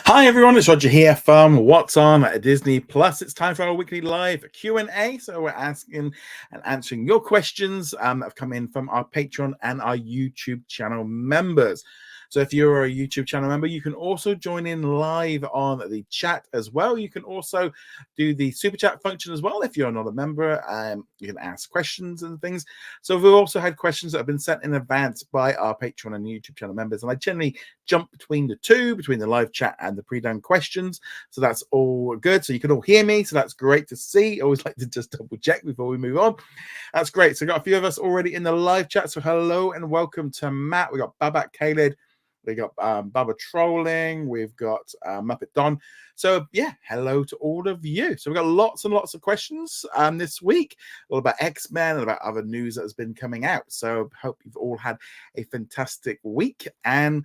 Hi everyone, it's Roger here from What's On at Disney Plus. It's time for our weekly live Q&A. So we're asking and answering your questions that have come in from our Patreon and our YouTube channel members. So if you're a YouTube channel member, you can also join in live on the chat as well. You can also do the super chat function as well. If you're not a member, you can ask questions and things. So we've also had questions that have been sent in advance by our Patreon and YouTube channel members. And I generally jump between the two, between the live chat and the pre-done questions. So that's all good. So you can all hear me. So that's great to see. I always like to just double check before we move on. That's great. So we've got a few of us already in the live chat. So hello and welcome to Matt. We got Babak Khaled. We got Baba Trolling. We've got Muppet Don. So yeah, hello to all of you. So we've got lots and lots of questions this week, all about X-Men and about other news that has been coming out. So hope you've all had a fantastic week. And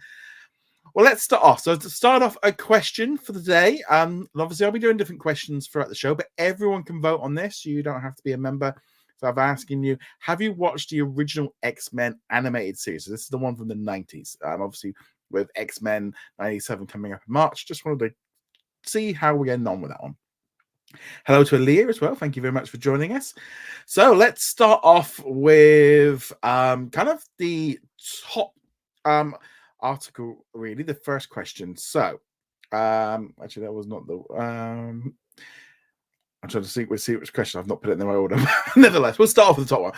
well, let's start off. So to start off, a question for the day. Obviously, I'll be doing different questions throughout the show, but everyone can vote on this. You don't have to be a member. So I'm asking you, have you watched the original X-Men animated series? So this is the one from the 90s. Obviously, with X-Men 97 coming up in March. Just wanted to see how we're getting on with that one. Hello to Aaliyah as well. Thank you very much for joining us. So let's start off with kind of the top article, really, the first question. So actually, that was not the I'm trying to see which question. I've not put it in the right order. Nevertheless, we'll start off with the top one.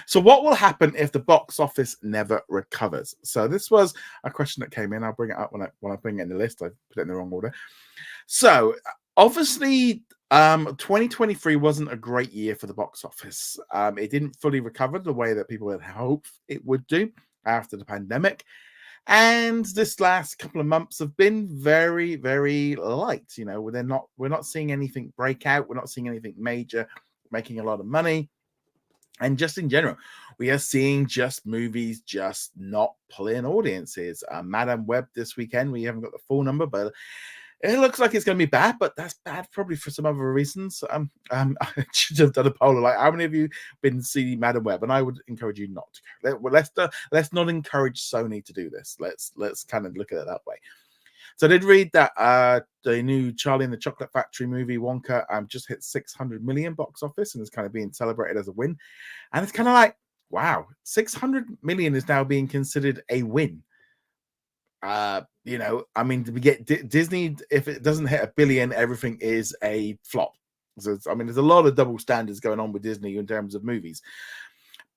So what will happen if the box office never recovers? So this was a question that came in. I'll bring it up when I bring it in the list. I put it in the wrong order. So obviously 2023 wasn't a great year for the box office. It didn't fully recover the way that people had hoped it would do after the pandemic. And this last couple of months have been very, very light. You know, we're not seeing anything break out. We're not seeing anything major making a lot of money. And just in general, we are seeing just movies just not pulling audiences. Madame Web this weekend, we haven't got the full number, but it looks like it's going to be bad, but that's bad probably for some other reasons. I should have done a poll like, how many of you been seeing Madame Web? And I would encourage you not to. Let's not encourage Sony to do this. Let's kind of look at it that way. So I did read that the new Charlie and the Chocolate Factory movie Wonka just hit 600 million box office and is kind of being celebrated as a win. And it's kind of like, wow, 600 million is now being considered a win. You know, I mean, we get Disney, if it doesn't hit $1 billion, everything is a flop. So I mean, there's a lot of double standards going on with Disney in terms of movies.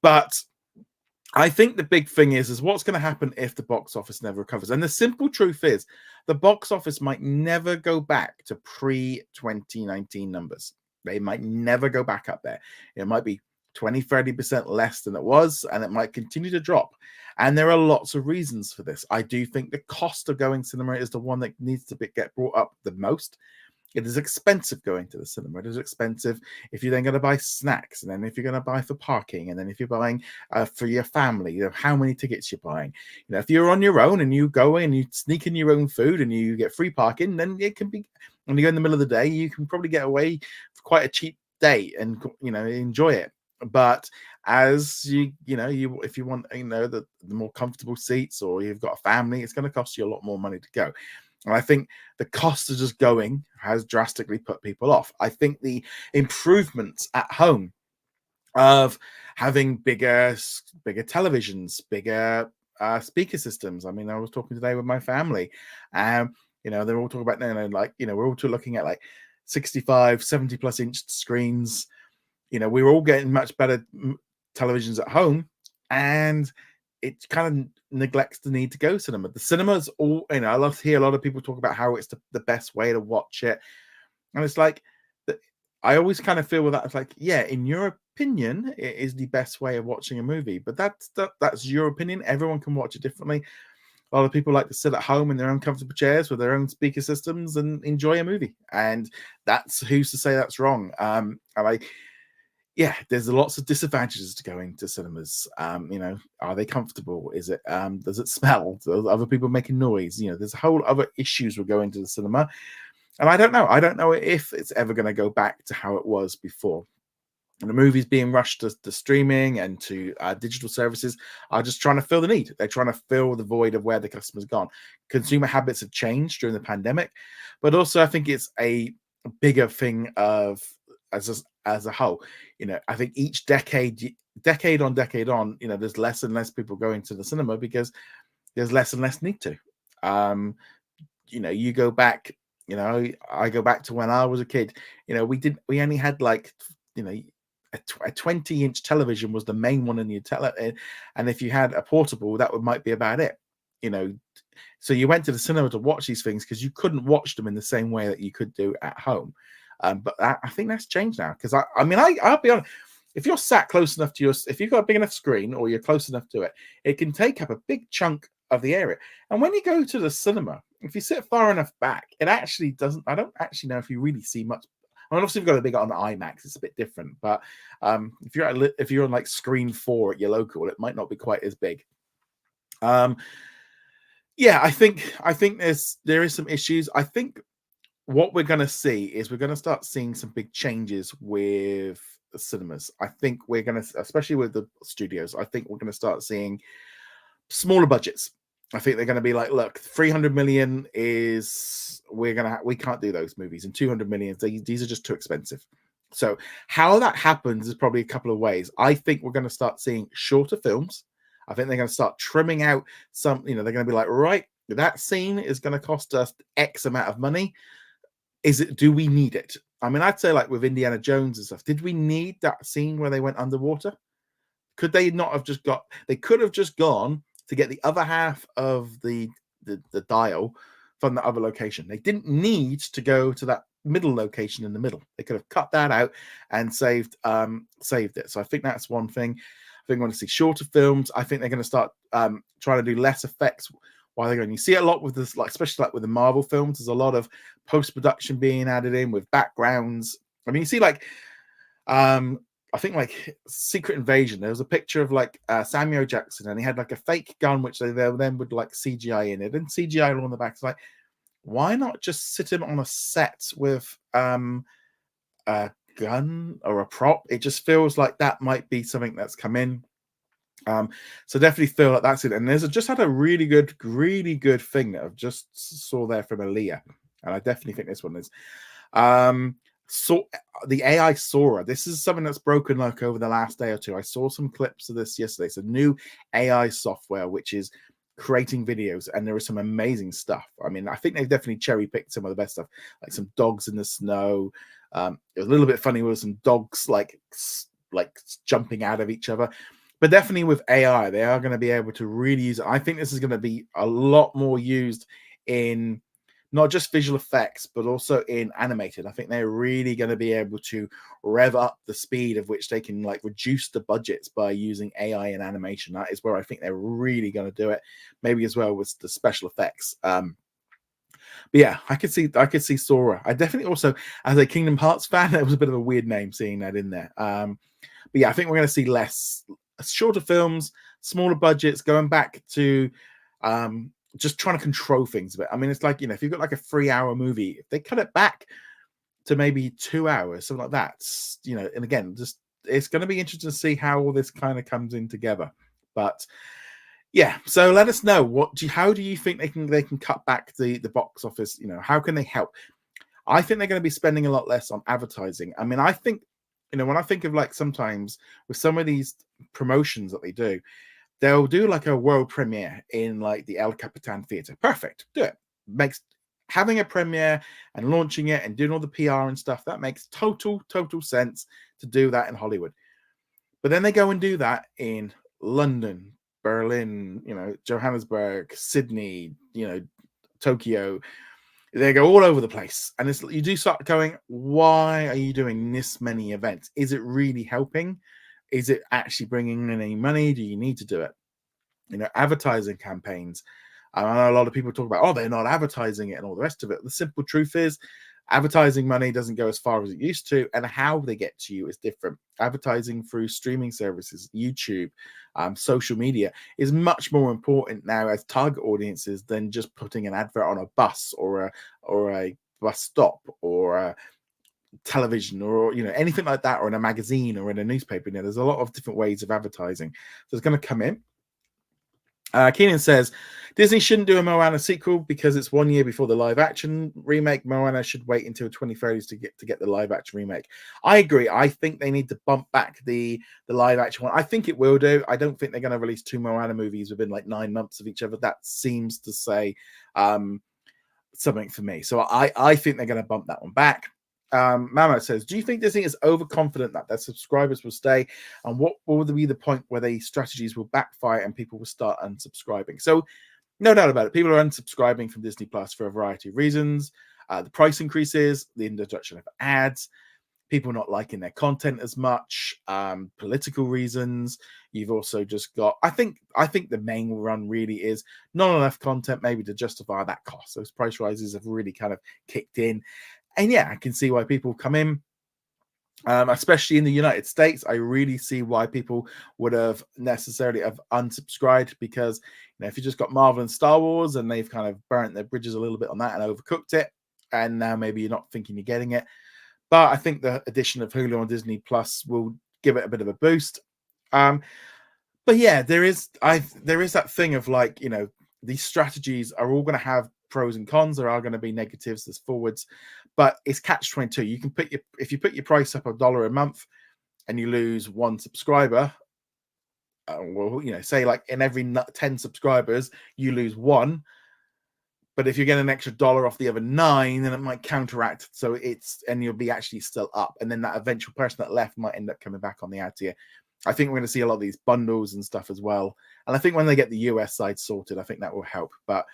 But I think the big thing is what's going to happen if the box office never recovers. And the simple truth is the box office might never go back to pre-2019 numbers. They might never go back up there. It might be 20-30% less than it was, and it might continue to drop. And there are lots of reasons for this. I do think the cost of going to cinema is the one that needs to get brought up the most. It is expensive going to the cinema. It is expensive if you're then going to buy snacks, and then if you're going to buy for parking, and then if you're buying for your family, you know, how many tickets you're buying. You know, if you're on your own and you go in, you sneak in your own food and you get free parking, then it can be, when you go in the middle of the day, you can probably get away for quite a cheap day and, you know, enjoy it. But as if you want, you know, the more comfortable seats, or you've got a family, it's going to cost you a lot more money to go. And I think the cost of just going has drastically put people off. I think the improvements at home of having bigger televisions, bigger speaker systems. I mean, I was talking today with my family. You know, they're all talking about, we're all looking at like 65, 70 plus inch screens. You know, we're all getting much better televisions at home, and it kind of neglects the need to go to cinema. The cinemas all, you know, I love to hear a lot of people talk about how it's the best way to watch it. And it's like, I always kind of feel with that, it's like, yeah, in your opinion, it is the best way of watching a movie, but that's your opinion. Everyone can watch it differently. A lot of people like to sit at home in their own comfortable chairs with their own speaker systems and enjoy a movie. And that's, who's to say that's wrong? Yeah, there's lots of disadvantages to going to cinemas. You know, are they comfortable? Is it does it smell? Are other people making noise? You know, there's a whole other issues with going to the cinema. And I don't know. I don't know if it's ever going to go back to how it was before. And the movies being rushed to streaming and to digital services are just trying to fill the need. They're trying to fill the void of where the customer's gone. Consumer habits have changed during the pandemic, but also I think it's a bigger thing of as a whole. I think each decade on decade on, there's less and less people going to the cinema because there's less and less need to. You go back, I go back to when I was a kid. We only had like, a 20-inch television was the main one in your and if you had a portable, that might be about it. So you went to the cinema to watch these things because you couldn't watch them in the same way that you could do at home. But I think that's changed now because I'll be honest. If you're sat close enough to if you've got a big enough screen or you're close enough to it, it can take up a big chunk of the area. And when you go to the cinema, if you sit far enough back, it actually doesn't. I don't actually know if you really see much. I mean, obviously, we've got a big on the IMAX. It's a bit different, but if you're on like screen 4 at your local, it might not be quite as big. Yeah, I think there is some issues. I think what we're going to see is we're going to start seeing some big changes with the cinemas. I think we're going to, especially with the studios, I think we're going to start seeing smaller budgets. I think they're going to be like, look, 300 million is we can't do those movies, and 200 million, these are just too expensive. So how that happens is probably a couple of ways. I think we're going to start seeing shorter films. I think they're going to start trimming out some, they're going to be like, right, that scene is going to cost us X amount of money. Do we need it? I mean, I'd say like with Indiana Jones and stuff, did we need that scene where they went underwater? Could they not have they could have just gone to get the other half of the dial from the other location. They didn't need to go to that middle location in the middle. They could have cut that out and saved it. So I think that's one thing. I think we want to see shorter films. I think they're going to start trying to do less effects while they're going. You see a lot with this, like especially like with the Marvel films. There's a lot of post-production being added in with backgrounds. I mean, you see like I think like Secret Invasion, there was a picture of like Samuel Jackson, and he had like a fake gun, which they then would like CGI in it, and CGI all on the back. It's like, why not just sit him on a set with a gun or a prop? It just feels like that might be something that's come in. So definitely feel like that's it. And there's just had a really good thing that I've just saw there from Aaliyah, and I definitely think this one is. So the AI Sora, this is something that's broken like over the last day or two. I saw some clips of this yesterday. It's a new AI software which is creating videos, and there is some amazing stuff. I mean, I think they've definitely cherry picked some of the best stuff, like some dogs in the snow. It was a little bit funny with some dogs like jumping out of each other, but definitely with AI, they are going to be able to really use it. I think this is going to be a lot more used in not just visual effects, but also in animated. I think they're really going to be able to rev up the speed of which they can like reduce the budgets by using AI and animation. That is where I think they're really going to do it. Maybe as well with the special effects. But yeah, I could see Sora. I definitely also, as a Kingdom Hearts fan, it was a bit of a weird name seeing that in there. But yeah, I think we're going to see shorter films, smaller budgets, going back to just trying to control things a bit. I mean, it's like, if you've got like a 3-hour movie, if they cut it back to maybe 2 hours, something like that, and again, just it's going to be interesting to see how all this kind of comes in together. But yeah, so let us know how do you think they can cut back the box office? How can they help? I think they're going to be spending a lot less on advertising. I mean, I think, when I think of like sometimes with some of these promotions that they do, they'll do like a world premiere in like the El Capitan Theater. Perfect. Do it. Makes having a premiere and launching it and doing all the PR and stuff, that makes total sense to do that in Hollywood. But then they go and do that in London, Berlin, Johannesburg, Sydney, Tokyo. They go all over the place. And you do start going, why are you doing this many events? Is it really helping? Is it actually bringing in any money? Do you need to do it? Advertising campaigns. I know a lot of people talk about, they're not advertising it and all the rest of it. The simple truth is, advertising money doesn't go as far as it used to, and how they get to you is different. Advertising through streaming services, YouTube, social media is much more important now as target audiences than just putting an advert on a bus or a bus stop or television or anything like that, or in a magazine or in a newspaper. There's a lot of different ways of advertising, so it's going to come in. Keenan says Disney shouldn't do a Moana sequel because it's 1 year before the live action remake. Moana should wait until 2030s to get the live action remake. I agree. I think they need to bump back the live action one. I think it will do. I don't think they're going to release 2 Moana movies within like 9 months of each other. That seems to say something for me. So I think they're going to bump that one back. Mamo says, do you think Disney is overconfident that their subscribers will stay? And what will be the point where the strategies will backfire and people will start unsubscribing? So no doubt about it. People are unsubscribing from Disney Plus for a variety of reasons. The price increases, the introduction of ads, people not liking their content as much, political reasons. You've also just got, I think the main run really is not enough content maybe to justify that cost. Those price rises have really kind of kicked in. And yeah, I can see why people come in, especially in the United States. I really see why people would have necessarily have unsubscribed, because if you just got Marvel and Star Wars and they've kind of burnt their bridges a little bit on that and overcooked it, and now maybe you're not thinking you're getting it. But I think the addition of Hulu on Disney Plus will give it a bit of a boost. But yeah, there is that thing of like, these strategies are all going to have pros and cons. There are going to be negatives, there's forwards, but it's catch-22. You can if you put your price up $1 a month and you lose 1 subscriber, say like in every 10 subscribers you lose 1, but if you get an extra $1 off the other 9, then it might counteract. So and you'll be actually still up, and then that eventual person that left might end up coming back on the ad tier. I think we're going to see a lot of these bundles and stuff as well, and I think when they get the US side sorted, I think that will help. But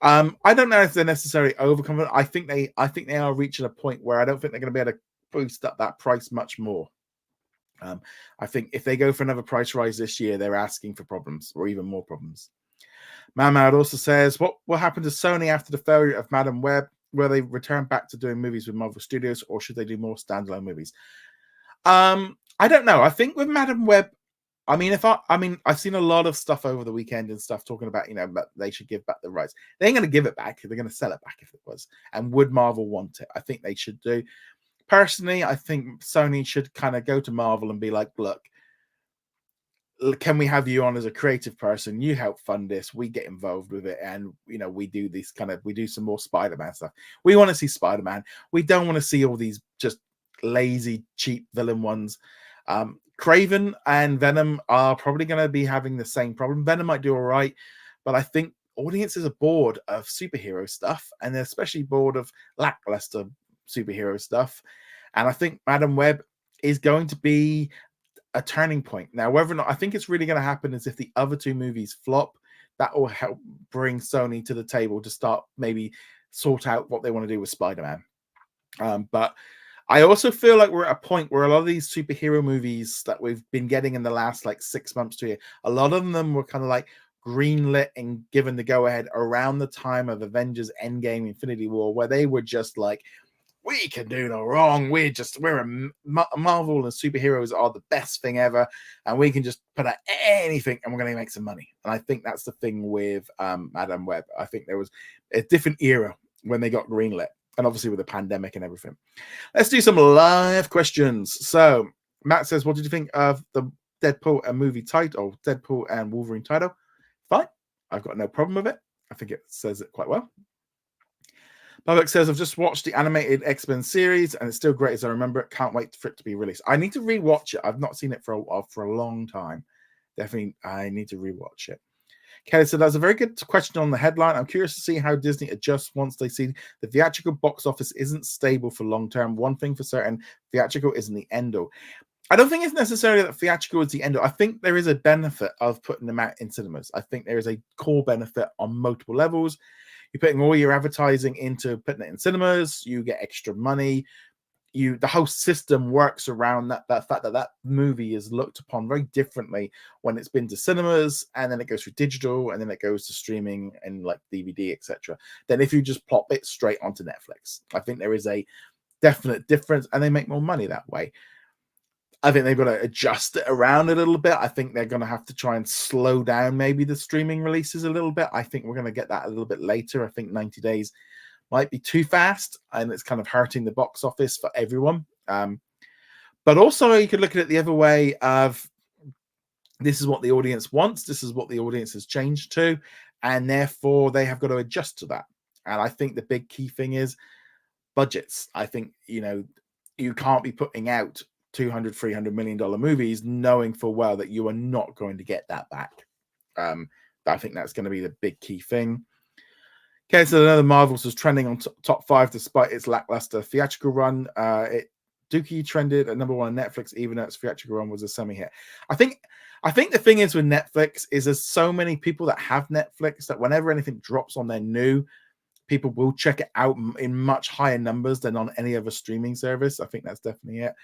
I don't know if they're necessarily overconfident. I think they are reaching a point where I don't think they're going to be able to boost up that price much more. I think if they go for another price rise this year, they're asking for problems, or even more problems. Mamad also says, what will happen to Sony after the failure of Madam Web? Will they return back to doing movies with Marvel Studios, or should they do more standalone movies? I don't know. I think with Madam Web, I've seen a lot of stuff over the weekend and stuff talking about, but they should give back the rights. They ain't going to give it back. They're going to sell it back if it was. And would Marvel want it? I think they should do. Personally, I think Sony should kind of go to Marvel and be like, look, can we have you on as a creative person? You help fund this. We get involved with it. And, we do we do some more Spider-Man stuff. We want to see Spider-Man. We don't want to see all these just lazy, cheap villain ones. Craven and Venom are probably going to be having the same problem. Venom might do all right, but I think audiences are bored of superhero stuff, and they're especially bored of lackluster superhero stuff. And I think Madam Web is going to be a turning point. Now, whether or not I think it's really going to happen is if the other 2 movies flop, that will help bring Sony to the table to start maybe sort out what they want to do with Spider-Man. But I also feel like we're at a point where a lot of these superhero movies that we've been getting in the last like 6 months to a year, a lot of them were kind of like greenlit and given the go-ahead around the time of Avengers Endgame, Infinity War, where they were just like, we can do no wrong. Marvel and superheroes are the best thing ever, and we can just put out anything and we're going to make some money. And I think that's the thing with Madam Web. I think there was a different era when they got greenlit, and obviously with the pandemic and everything. Let's do some live questions. So Matt says, what did you think of the Deadpool and movie title, Deadpool and Wolverine title? Fine. I've got no problem with it. I think it says it quite well. Public says, I've just watched the animated X-Men series and it's still great as I remember it. Can't wait for it to be released. I need to rewatch it. I've not seen it for a long time. Definitely, I need to rewatch it. Kelly said, that's a very good question on the headline. I'm curious to see how Disney adjusts once they see the theatrical box office isn't stable for long term. One thing for certain, theatrical isn't the end all. I don't think it's necessarily that theatrical is the end all. I think there is a benefit of putting them out in cinemas. I think there is a core benefit on multiple levels. You're putting all your advertising into putting it in cinemas, you get extra money. The whole system works around that fact that movie is looked upon very differently when it's been to cinemas, and then it goes through digital, and then it goes to streaming and like DVD, etc. Then if you just plop it straight onto Netflix, I think there is a definite difference, and they make more money that way. I think they've got to adjust it around a little bit. I think they're going to have to try and slow down maybe the streaming releases a little bit. I think we're going to get that a little bit later. I think 90 days might be too fast, and it's kind of hurting the box office for everyone. But also you could look at it the other way of, this is what the audience wants, this is what the audience has changed to, and therefore they have got to adjust to that. And I think the big key thing is budgets. I think, you can't be putting out $200-300 million movies knowing full well that you are not going to get that back. I think that's going to be the big key thing. Okay, so another Marvels was trending on top 5 despite its lackluster theatrical run. Dookie trended at number 1 on Netflix, even though its theatrical run was a semi-hit. I think the thing is with Netflix is there's so many people that have Netflix that whenever anything drops on their new, people will check it out in much higher numbers than on any other streaming service. I think that's definitely it.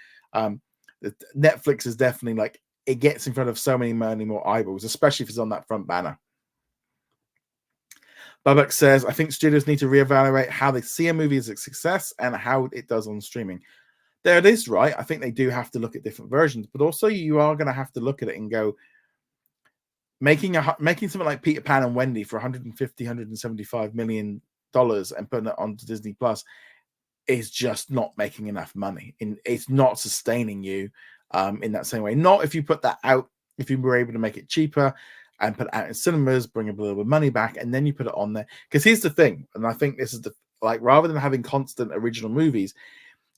Netflix is definitely like, it gets in front of so many more eyeballs, especially if it's on that front banner. Babak says, I think studios need to reevaluate how they see a movie as a success and how it does on streaming. There it is, right? I think they do have to look at different versions, but also you are going to have to look at it and go, making something like Peter Pan and Wendy for $175 million and putting it onto Disney Plus is just not making enough money. It's not sustaining you in that same way. Not if you put that out, if you were able to make it cheaper and put it out in cinemas, bring a little bit of money back, and then you put it on there. Because here's the thing, and I think this is rather than having constant original movies,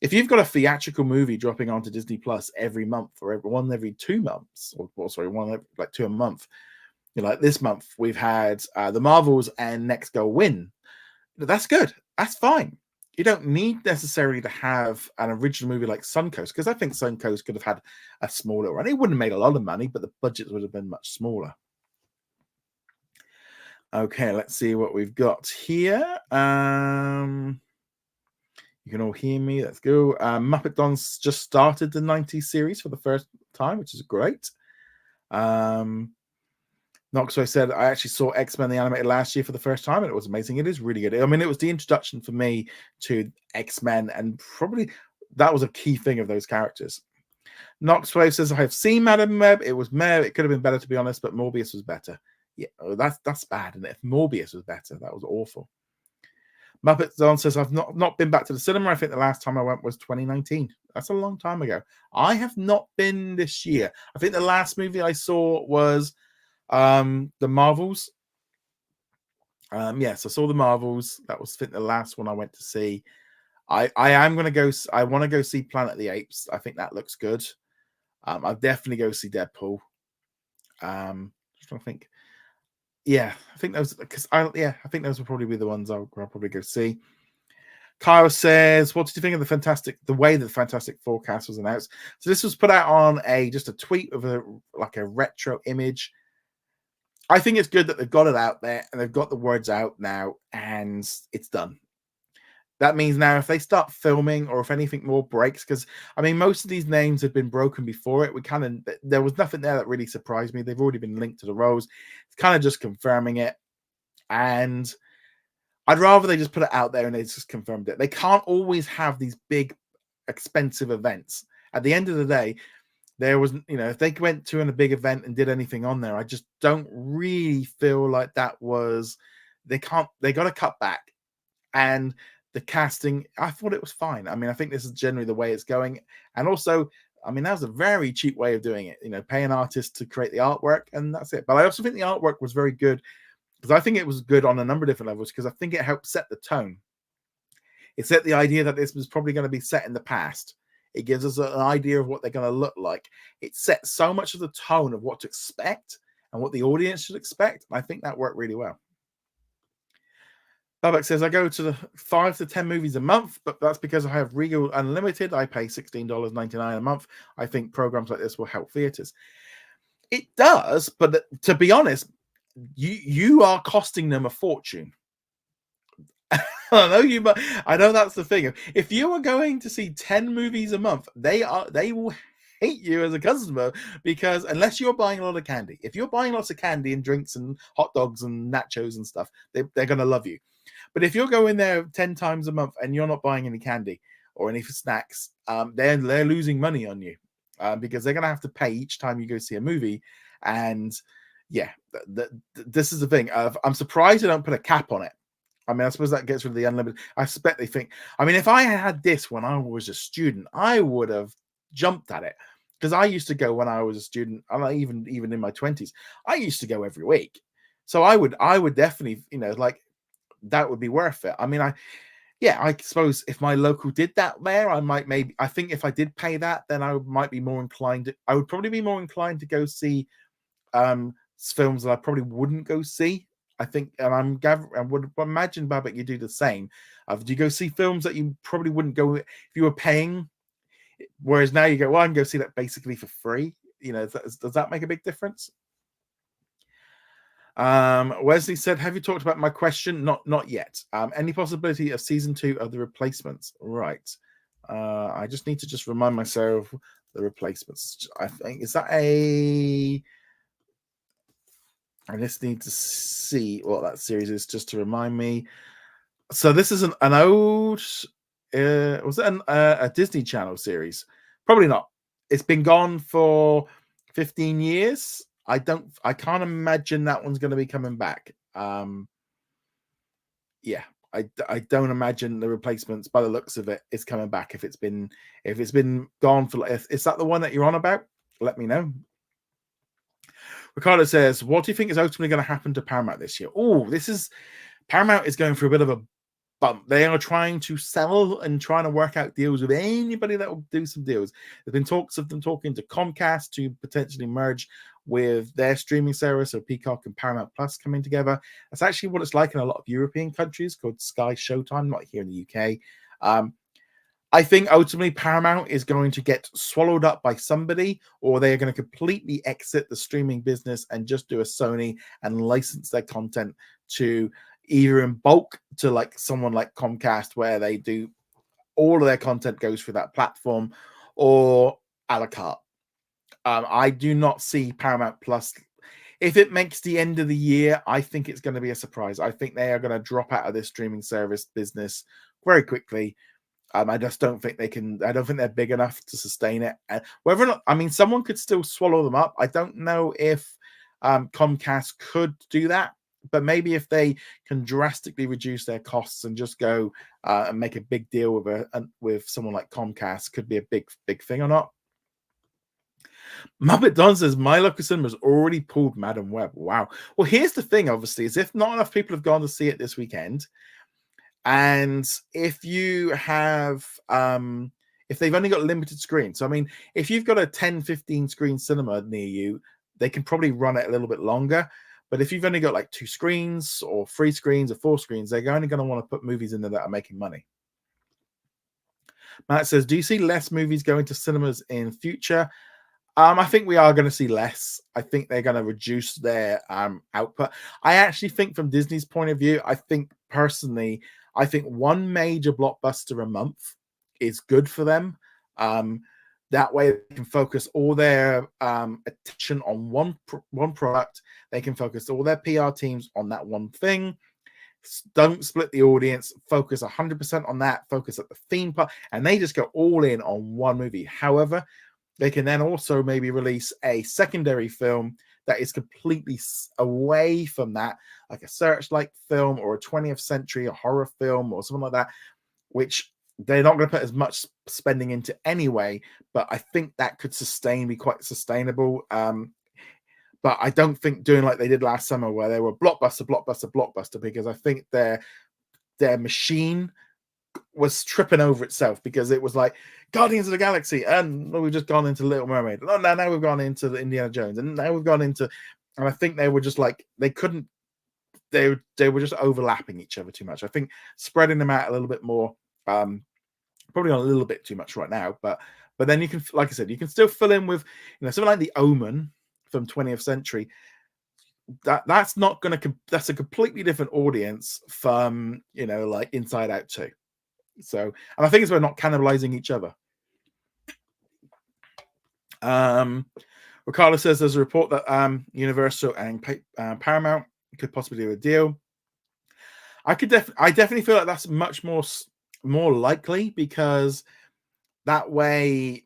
if you've got a theatrical movie dropping onto Disney Plus every month, or every 2 months, like 2 a month, like this month we've had the Marvels and Next Go Win. That's good. That's fine. You don't need necessarily to have an original movie like Suncoast, because I think Suncoast could have had a smaller run. It wouldn't have made a lot of money, but the budgets would have been much smaller. Okay, let's see what we've got here. You can all hear me. Let's go. Muppet Don's just started the 90s series for the first time, which is great. Knoxway said, I actually saw X-Men the animated last year for the first time, and it was amazing. It is really good. I mean, it was the introduction for me to X-Men, and probably that was a key thing of those characters. Knoxwave says, I have seen Madam Web. It was meh. It could have been better, to be honest, but Morbius was better. Yeah, that's bad. And if Morbius was better, that was awful. Muppet Don says, I've not been back to the cinema. I think the last time I went was 2019. That's a long time ago. I have not been this year. I think the last movie I saw was the Marvels. Yes, I saw the Marvels. That was, I think, the last one I went to see. I am going to go. I want to go see Planet of the Apes. I think that looks good. I'll definitely go see Deadpool. Just trying to think. Yeah, I think those, because I think those will probably be the ones I'll probably go see. Kyle says, what did you think of the way that the Fantastic Forecast was announced? So this was put out on just a tweet of a retro image. I think it's good that they've got it out there and they've got the words out now, and it's done. That means now if they start filming, or if anything more breaks, because I mean most of these names have been broken before it. There was nothing there that really surprised me. They've already been linked to the roles. It's kind of just confirming it, and I'd rather they just put it out there and they just confirmed it. They can't always have these big, expensive events. At the end of the day, there was, if they went to a big event and did anything on there, I just don't really feel like that was. They got to cut back, and the casting, I thought it was fine. I mean, I think this is generally the way it's going. And also, I mean, that was a very cheap way of doing it. Pay an artist to create the artwork, and that's it. But I also think the artwork was very good, because I think it was good on a number of different levels, because I think it helped set the tone. It set the idea that this was probably going to be set in the past. It gives us an idea of what they're going to look like. It sets so much of the tone of what to expect and what the audience should expect. And I think that worked really well. Babak says, I go to the 5 to 10 movies a month, but that's because I have Regal Unlimited. I pay $16.99 a month. I think programs like this will help theaters. It does, but to be honest, you are costing them a fortune. I know that's the thing. If you are going to see 10 movies a month, they will hate you as a customer, because unless you're buying a lot of candy, if you're buying lots of candy and drinks and hot dogs and nachos and stuff, they're going to love you. But if you're going there 10 times a month and you're not buying any candy or any snacks, they're losing money on you, because they're going to have to pay each time you go see a movie. And yeah, this is the thing. I'm surprised they don't put a cap on it. I mean, I suppose that gets rid of the unlimited. I suspect they think. I mean, if I had this when I was a student, I would have jumped at it, because I used to go when I was a student, and even in my 20s, I used to go every week. So I would definitely, like, that would be worth it. I mean, I suppose if my local did that there, I think if I did pay that, then I might be more inclined. I would probably be more inclined to go see films that I probably wouldn't go see. I think, and I would imagine, Babbitt, you do the same. Do you go see films that you probably wouldn't go if you were paying? Whereas now you go, well, I can go see that basically for free. Does that make a big difference? Wesley said, "Have you talked about my question?" Not yet. Any possibility of season 2 of The Replacements? Right. I just need to just remind myself The Replacements. I think, is that a? I just need to see what that series is just to remind me. So this is an old. Was it a Disney Channel series? Probably not. It's been gone for 15 years. I can't imagine that one's going to be coming back. Yeah, I don't imagine The Replacements, by the looks of it, is coming back. If it's been gone for, is that the one that you're on about? Let me know. Ricardo says, "What do you think is ultimately going to happen to Paramount this year?" Oh, Paramount is going through a bit of a bump. They are trying to sell and trying to work out deals with anybody that will do some deals. There's been talks of them talking to Comcast to potentially merge with their streaming service, so Peacock and Paramount Plus coming together. That's actually what it's like in a lot of European countries, called Sky Showtime, not here in the UK. I think ultimately Paramount is going to get swallowed up by somebody, or they are going to completely exit the streaming business and just do a Sony and license their content to either in bulk to like someone like Comcast, where they do all of their content goes through that platform, or a la carte. I do not see Paramount Plus. If it makes the end of the year, I think it's going to be a surprise. I think they are going to drop out of this streaming service business very quickly. I just don't think they can. I don't think they're big enough to sustain it. Whether or not, I mean, someone could still swallow them up. I don't know if Comcast could do that, but maybe if they can drastically reduce their costs and just go and make a big deal with someone like Comcast, could be a big thing or not. Muppet Don says, "My local cinema's already pulled Madam Web." Wow. Well, here's the thing, obviously, is if not enough people have gone to see it this weekend, and if you have if they've only got limited screens, so I mean, if you've got a 10-15 screen cinema near you, they can probably run it a little bit longer. But if you've only got like 2 screens or 3 screens or 4 screens, they're only going to want to put movies in there that are making money. Matt says, "Do you see less movies going to cinemas in future?" I think we are going to see less. I think they're going to reduce their output. I actually think, from Disney's point of view, I think one major blockbuster a month is good for them. That way they can focus all their attention on one product. They can focus all their PR teams on that one thing. Don't split the audience. Focus 100% on that. Focus at the theme park, and they just go all in on one movie. However, they can then also maybe release a secondary film that is completely away from that, like a Searchlight film or a 20th century, a horror film or something like that, which they're not going to put as much spending into anyway. But I think that could be quite sustainable. But I don't think doing like they did last summer, where they were blockbuster, because I think their machine was tripping over itself, because it was like Guardians of the Galaxy, and we've just gone into Little Mermaid. Oh, now we've gone into the Indiana Jones, and now we've gone into, and I think they were just like, they couldn't, they were just overlapping each other too much. I think spreading them out a little bit more, probably on a little bit too much right now, but then you can, like I said, you can still fill in with, something like The Omen from 20th century. That's not going to, that's a completely different audience from, like Inside Out 2. So, and I think it's about not cannibalizing each other. Ricardo says there's a report that Universal and Paramount could possibly do a deal. I definitely feel like that's much more likely, because that way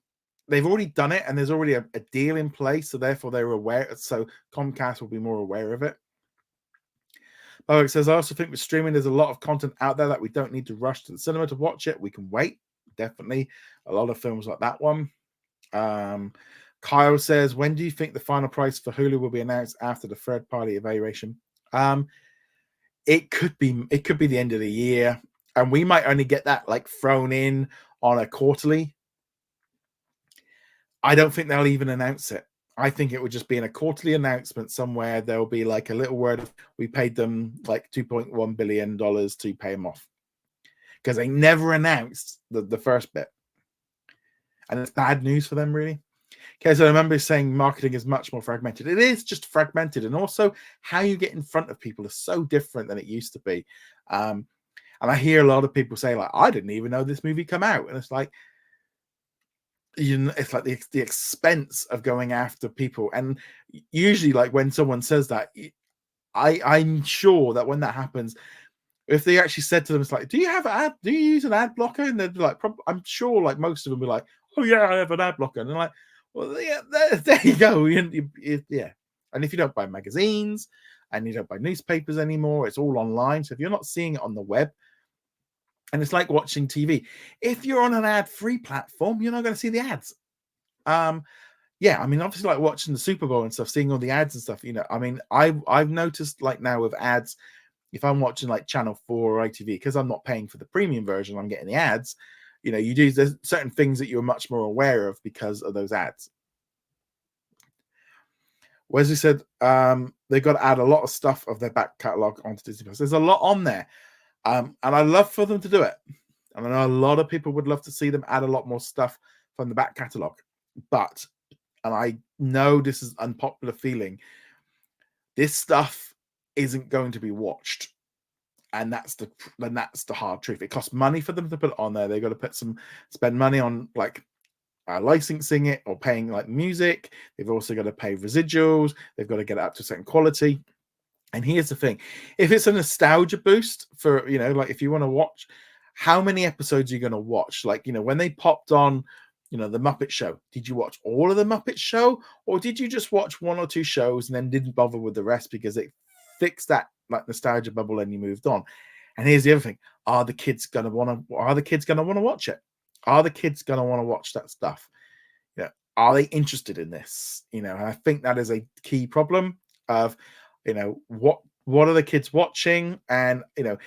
they've already done it and there's already a deal in place, so therefore they're aware. So Comcast will be more aware of it. Oh, it says, I also think with streaming, there's a lot of content out there that we don't need to rush to the cinema to watch it. We can wait. Definitely. A lot of films like that one. Kyle says, when do you think the final price for Hulu will be announced after the third party evaluation? It could be the end of the year, and we might only get that like thrown in on a quarterly. I don't think they'll even announce it. I think it would just be in a quarterly announcement somewhere. There'll be like a little word of, we paid them like $2.1 billion to pay them off, because they never announced the first bit. And it's bad news for them, really. Okay, so I remember saying marketing is much more fragmented. It is just fragmented. And also how you get in front of people is so different than it used to be. And I hear a lot of people say, like, I didn't even know this movie come out. And it's like, you know, it's like the expense of going after people. And usually, like, when someone says that, I'm sure that when that happens, if they actually said to them, it's like, do you use an ad blocker? And they'd be like, I'm sure like most of them be like, oh yeah, I have an ad blocker. And they're like, well, yeah, there you go. Yeah. And if you don't buy magazines and you don't buy newspapers anymore, it's all online. So if you're not seeing it on the web, and it's like watching TV. If you're on an ad-free platform, you're not going to see the ads. Yeah, I mean, obviously, like watching the Super Bowl and stuff, seeing all the ads and stuff, you know, I mean, I've noticed like now with ads, if I'm watching like Channel 4 or ITV, because I'm not paying for the premium version, I'm getting the ads, you know, there's certain things that you're much more aware of because of those ads. Wesley said they've got to add a lot of stuff of their back catalogue onto Disney Plus. There's a lot on there. And I love for them to do it. And I know a lot of people would love to see them add a lot more stuff from the back catalogue. But, and I know this is unpopular feeling, this stuff isn't going to be watched. And that's the hard truth. It costs money for them to put it on there. They've got to spend money on like licensing it or paying like music. They've also got to pay residuals. They've got to get it up to a certain quality. And here's the thing. If it's a nostalgia boost for, you know, like if you want to watch, how many episodes are you going to watch? Like, you know, when they popped on, you know, the Muppet Show, did you watch all of the Muppet Show? Or did you just watch one or two shows and then didn't bother with the rest because it fixed that like nostalgia bubble and you moved on? And here's the other thing. Are the kids going to want to watch it? Are the kids going to want to watch that stuff? You know, are they interested in this? You know, I think that is a key problem of, you know, what are the kids watching? And, you know,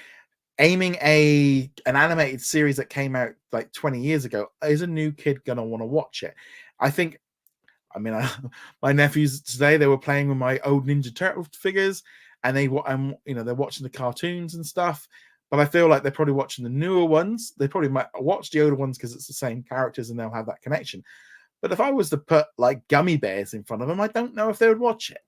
aiming an animated series that came out like 20 years ago, is a new kid going to want to watch it? I think, I mean, my nephews today, they were playing with my old Ninja Turtle figures and you know, they're watching the cartoons and stuff, but I feel like they're probably watching the newer ones. They probably might watch the older ones because it's the same characters and they'll have that connection. But if I was to put like Gummy Bears in front of them, I don't know if they would watch it.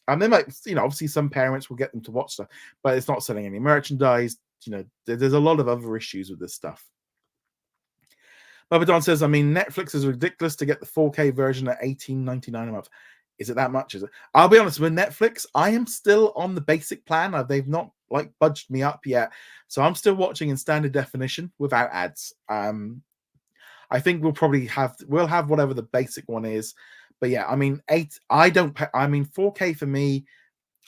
And they might, you know, obviously some parents will get them to watch stuff, but it's not selling any merchandise. You know, there's a lot of other issues with this stuff. Bubba Don says, I mean, Netflix is ridiculous to get the 4K version at $18.99 a month. Is it that much? Is it? I'll be honest, with Netflix, I am still on the basic plan. They've not like budged me up yet. So I'm still watching in standard definition without ads. I think we'll have whatever the basic one is. But yeah, I mean, 4K for me,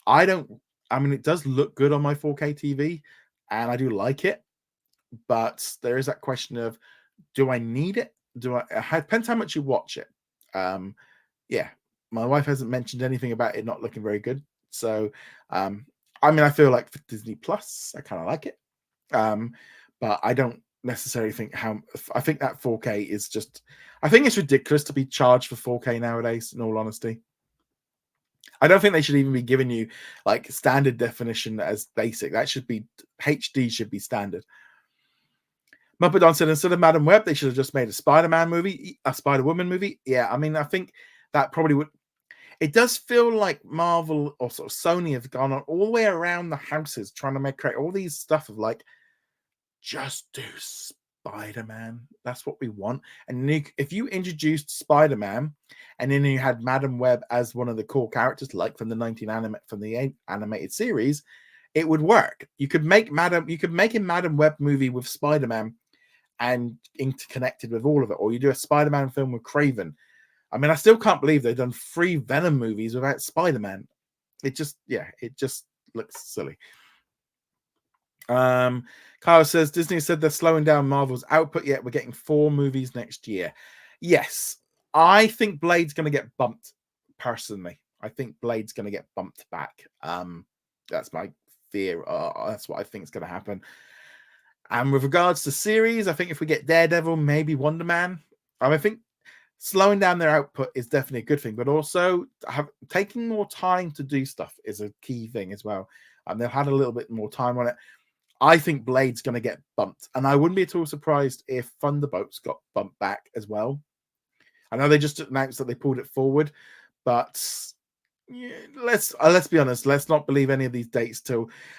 it does look good on my 4K TV and I do like it, but there is that question of, do I need it? It depends how much you watch it. Yeah, my wife hasn't mentioned anything about it not looking very good. So, I mean, I feel like for Disney Plus, I kind of like it. But I don't necessarily think I think that 4K is just, I think it's ridiculous to be charged for 4K nowadays, in all honesty. I don't think they should even be giving you like standard definition as basic. That should be HD, should be standard. Muppet Don said, instead of Madam Web, they should have just made a Spider-Man movie, a Spider-Woman movie. Yeah, I mean, I think that probably would. It does feel like Marvel or sort of Sony have gone on all the way around the houses trying to create all these stuff of like, just do Spider-Man. That's what we want. And if you introduced Spider-Man and then you had Madam Web as one of the core characters, like from the animated series, it would work. You could make a Madam Web movie with Spider-Man and interconnected with all of it, or you do a Spider-Man film with Craven. I mean, I still can't believe they've done 3 Venom movies without Spider-Man. It just looks silly. Kyle says Disney said they're slowing down Marvel's output, yet we're getting 4 movies next year. Yes, I think Blade's going to get bumped. Personally, I think Blade's going to get bumped back. That's my fear. That's what I think is going to happen. And with regards to series, I think if we get Daredevil, maybe Wonder Man, I think slowing down their output is definitely a good thing, but also taking more time to do stuff is a key thing as well. They've had a little bit more time on it. I think Blade's going to get bumped, and I wouldn't be at all surprised if Thunderbolts got bumped back as well. I know they just announced that they pulled it forward, but yeah, let's be honest. Let's not believe any of these dates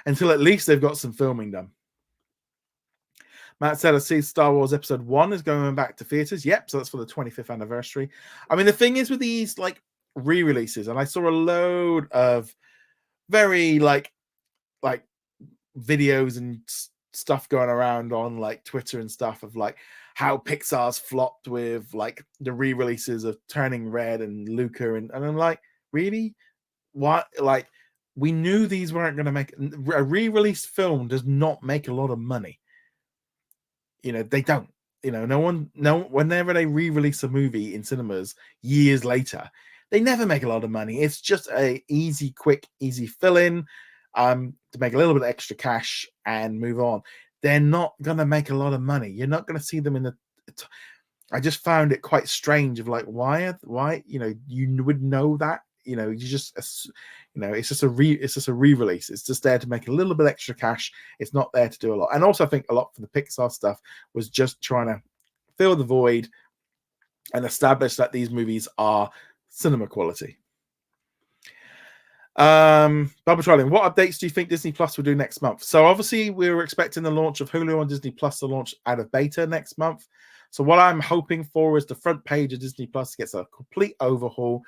until at least they've got some filming done. Matt said, I see Star Wars Episode 1 is going back to theaters. Yep, so that's for the 25th anniversary. I mean, the thing is with these like re-releases, and I saw a load of very like videos and stuff going around on like Twitter and stuff of like how Pixar's flopped with like the re-releases of Turning Red and Luca, and I'm like, really? What? Like, we knew these weren't going to make a re-released film does not make a lot of money. You know, they don't. You know, whenever they re-release a movie in cinemas years later, they never make a lot of money. It's just a easy, quick, easy fill-in to make a little bit of extra cash and move on. They're not gonna make a lot of money. You're not gonna see them in the. I just found it quite strange of like why you know you would know that you know you just you know it's just a re-release. It's just there to make a little bit extra cash. It's not there to do a lot. And also I think a lot for the Pixar stuff was just trying to fill the void and establish that these movies are cinema quality. Bubba Trolling, what updates do you think Disney Plus will do next month? So obviously we were expecting the launch of Hulu on Disney Plus to launch out of beta next month. So what I'm hoping for is the front page of Disney Plus gets a complete overhaul,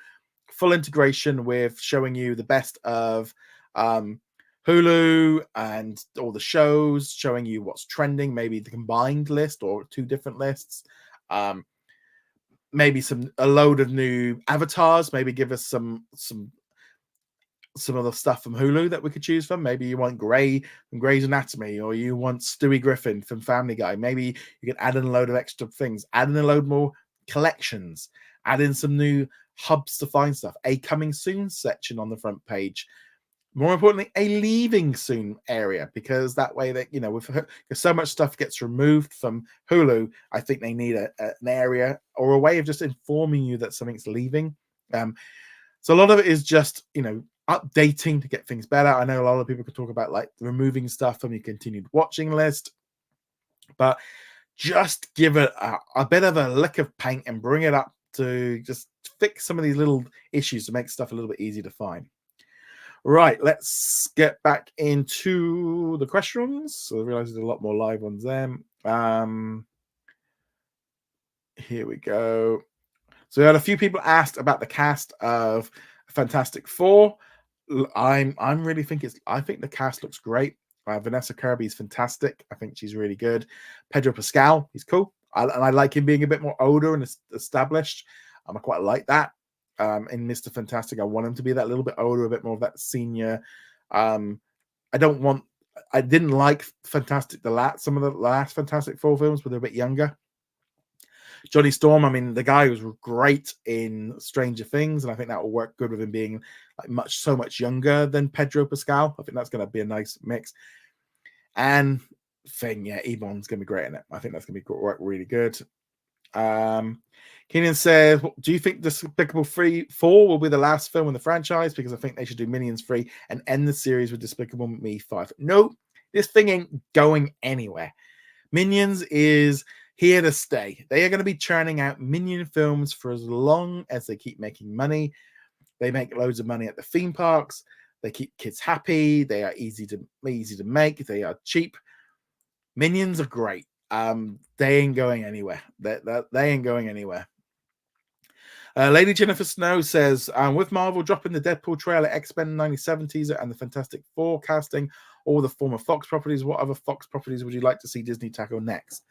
full integration with showing you the best of Hulu and all the shows, showing you what's trending, maybe the combined list or 2 different lists. Maybe a load of new avatars, maybe give us some of the stuff from Hulu that we could choose from. Maybe you want Grey from Grey's Anatomy, or you want Stewie Griffin from Family Guy. Maybe you can add in a load of extra things, add in a load more collections, add in some new hubs to find stuff, a coming soon section on the front page. More importantly, a leaving soon area, because that way that, you know, because so much stuff gets removed from Hulu, I think they need an area or a way of just informing you that something's leaving. So a lot of it is just, you know, updating to get things better. I know a lot of people could talk about like removing stuff from your continued watching list, but just give it a bit of a lick of paint and bring it up to just fix some of these little issues to make stuff a little bit easier to find. Right, let's get back into the questions. So I realize there's a lot more live ones there. Here we go. So we had a few people asked about the cast of Fantastic Four. I think the cast looks great. Vanessa Kirby is fantastic. I think she's really good. Pedro Pascal, he's cool. And I like him being a bit more older and established. I quite like that. In Mr. Fantastic, I want him to be that little bit older, a bit more of that senior. I didn't like some of the last Fantastic Four films, but they're a bit younger. Johnny Storm, I mean, the guy was great in Stranger Things, and I think that will work good with him being like so much younger than Pedro Pascal. I think that's going to be a nice mix. And Ebon's going to be great in it. I think that's going to work really good. Keenan says, do you think Despicable 4 will be the last film in the franchise? Because I think they should do Minions 3 and end the series with Despicable Me 5. No, this thing ain't going anywhere. Minions is here to stay. They are going to be churning out Minion films for as long as they keep making money. They make loads of money at the theme parks. They keep kids happy. They are easy to make. They are cheap. Minions are great. They ain't going anywhere. They ain't going anywhere. Lady Jennifer Snow says, with Marvel dropping the Deadpool trailer, X-Men 97 teaser, and the Fantastic Four casting, all the former Fox properties, what other Fox properties would you like to see Disney tackle next?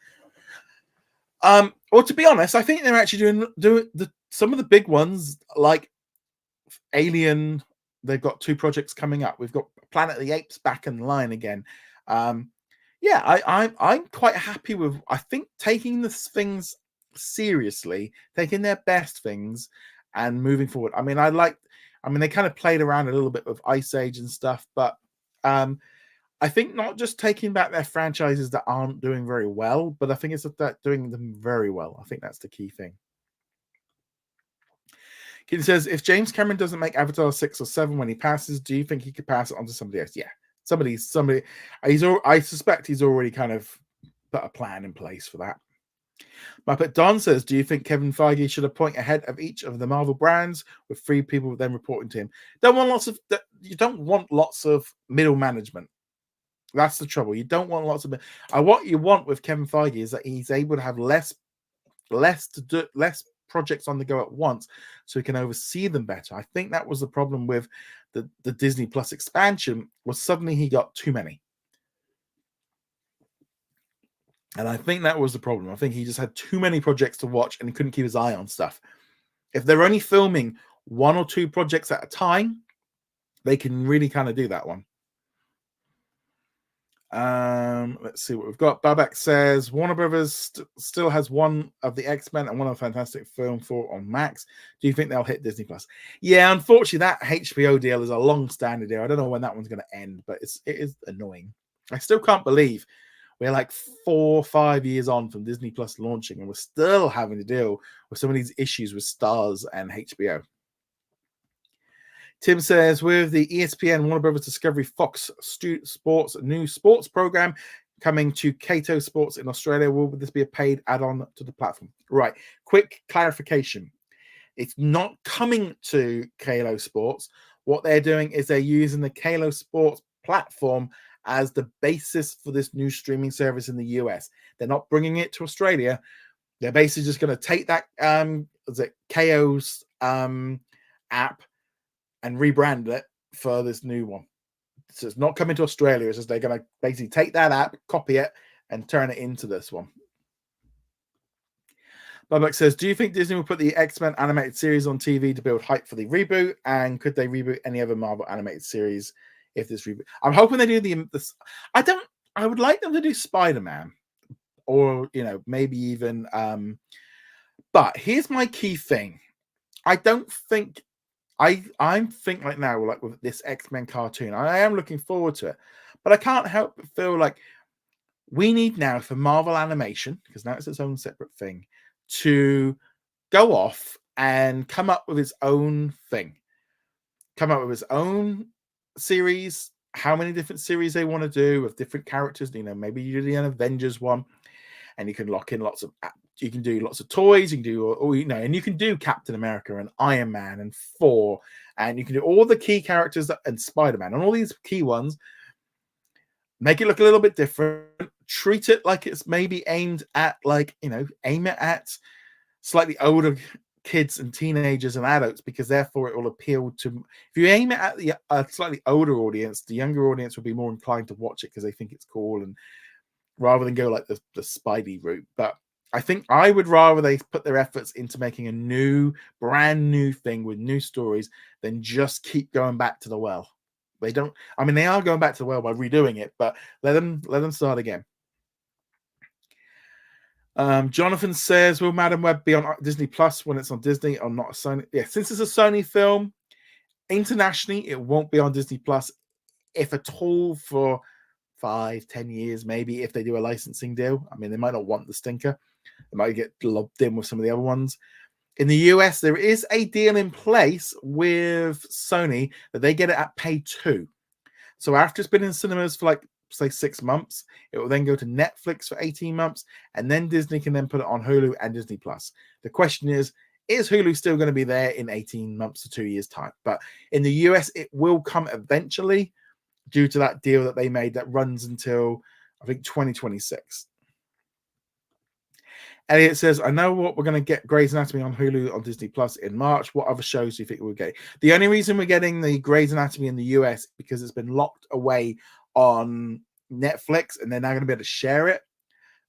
Well, to be honest, I think they're actually doing some of the big ones, like Alien. They've got 2 projects coming up. We've got Planet of the Apes back in line again. Yeah, I'm quite happy with. I think taking the things seriously, taking their best things, and moving forward. I mean, I mean, they kind of played around a little bit with Ice Age and stuff, but I think not just taking back their franchises that aren't doing very well, but I think it's that doing them very well. I think that's the key thing. Keaton says, if James Cameron doesn't make Avatar 6 or 7 when he passes, do you think he could pass it on to somebody else? Yeah. Somebody. I suspect he's already kind of put a plan in place for that. Muppet Don says, do you think Kevin Feige should appoint a head of each of the Marvel brands with 3 people then reporting to him? You don't want lots of middle management. That's the trouble. You don't want lots of. What you want with Kevin Feige is that he's able to have less projects on the go at once, so he can oversee them better. I think that was the problem with the Disney Plus expansion. Was suddenly he got too many, and I think that was the problem. I think he just had too many projects to watch, and he couldn't keep his eye on stuff. If they're only filming 1 or 2 projects at a time, they can really kind of do that one. Let's see what we've got. Babak says Warner Brothers still has one of the X-Men and one of the Fantastic Film 4 on Max. Do you think they'll hit Disney Plus? Yeah, unfortunately, that HBO deal is a long-standing deal. I don't know when that one's going to end, but it is annoying. I still can't believe we're like 4 or 5 years on from Disney Plus launching, and we're still having to deal with some of these issues with Starz and HBO. Tim says, with the ESPN Warner Brothers Discovery Fox Sports new sports program coming to Kato Sports in Australia, will this be a paid add-on to the platform? Right. Quick clarification. It's not coming to Kato Sports. What they're doing is they're using the Kato Sports platform as the basis for this new streaming service in the US. They're not bringing it to Australia. They're basically just going to take that KO's app and rebrand it for this new one. So it's not coming to Australia. It's just they're going to basically take that app, copy it, and turn it into this one. Babak says, do you think Disney will put the X-Men animated series on TV to build hype for the reboot? And could they reboot any other Marvel animated series if this reboot? I'm hoping they do this. I would like them to do Spider-Man, or maybe even but here's my key thing. I think right now, like with this X-Men cartoon, I am looking forward to it, but I can't help but feel like we need now for Marvel Animation, because now it's its own separate thing, to go off and come up with its own thing, come up with its own series, how many different series they want to do with different characters. Maybe you do an Avengers one, and you can lock in you can do lots of toys, you can do and you can do Captain America and Iron Man and Thor, and you can do all the key characters and Spider-Man and all these key ones. Make it look a little bit different. Treat it like it's maybe aimed at aim it at slightly older kids and teenagers and adults, because therefore it will appeal to. If you aim it at the slightly older audience, the younger audience will be more inclined to watch it because they think it's cool, and rather than go like the Spidey route. But I think I would rather they put their efforts into making a brand new thing with new stories than just keep going back to the well. They don't. I mean, they are going back to the well by redoing it, but let them start again. Jonathan says, will Madam Web be on Disney Plus when it's on Disney or not? Sony? Yeah, since it's a Sony film, internationally it won't be on Disney Plus, if at all, for 5-10 years, maybe, if they do a licensing deal. I mean, they might not want the stinker. They might get lobbed in with some of the other ones. In the US, there is a deal in place with Sony that they get it at pay 2. So after it's been in cinemas for say 6 months, it will then go to Netflix for 18 months, and then Disney can then put it on Hulu and Disney Plus. The question is Hulu still going to be there in 18 months to 2 years time? But in the US, it will come eventually, due to that deal that they made that runs until, I think, 2026. Elliot says, I know what we're going to get Grey's Anatomy on Hulu on Disney Plus in March. What other shows do you think we'll get? The only reason we're getting the Grey's Anatomy in the US because it's been locked away on Netflix, and they're now going to be able to share it.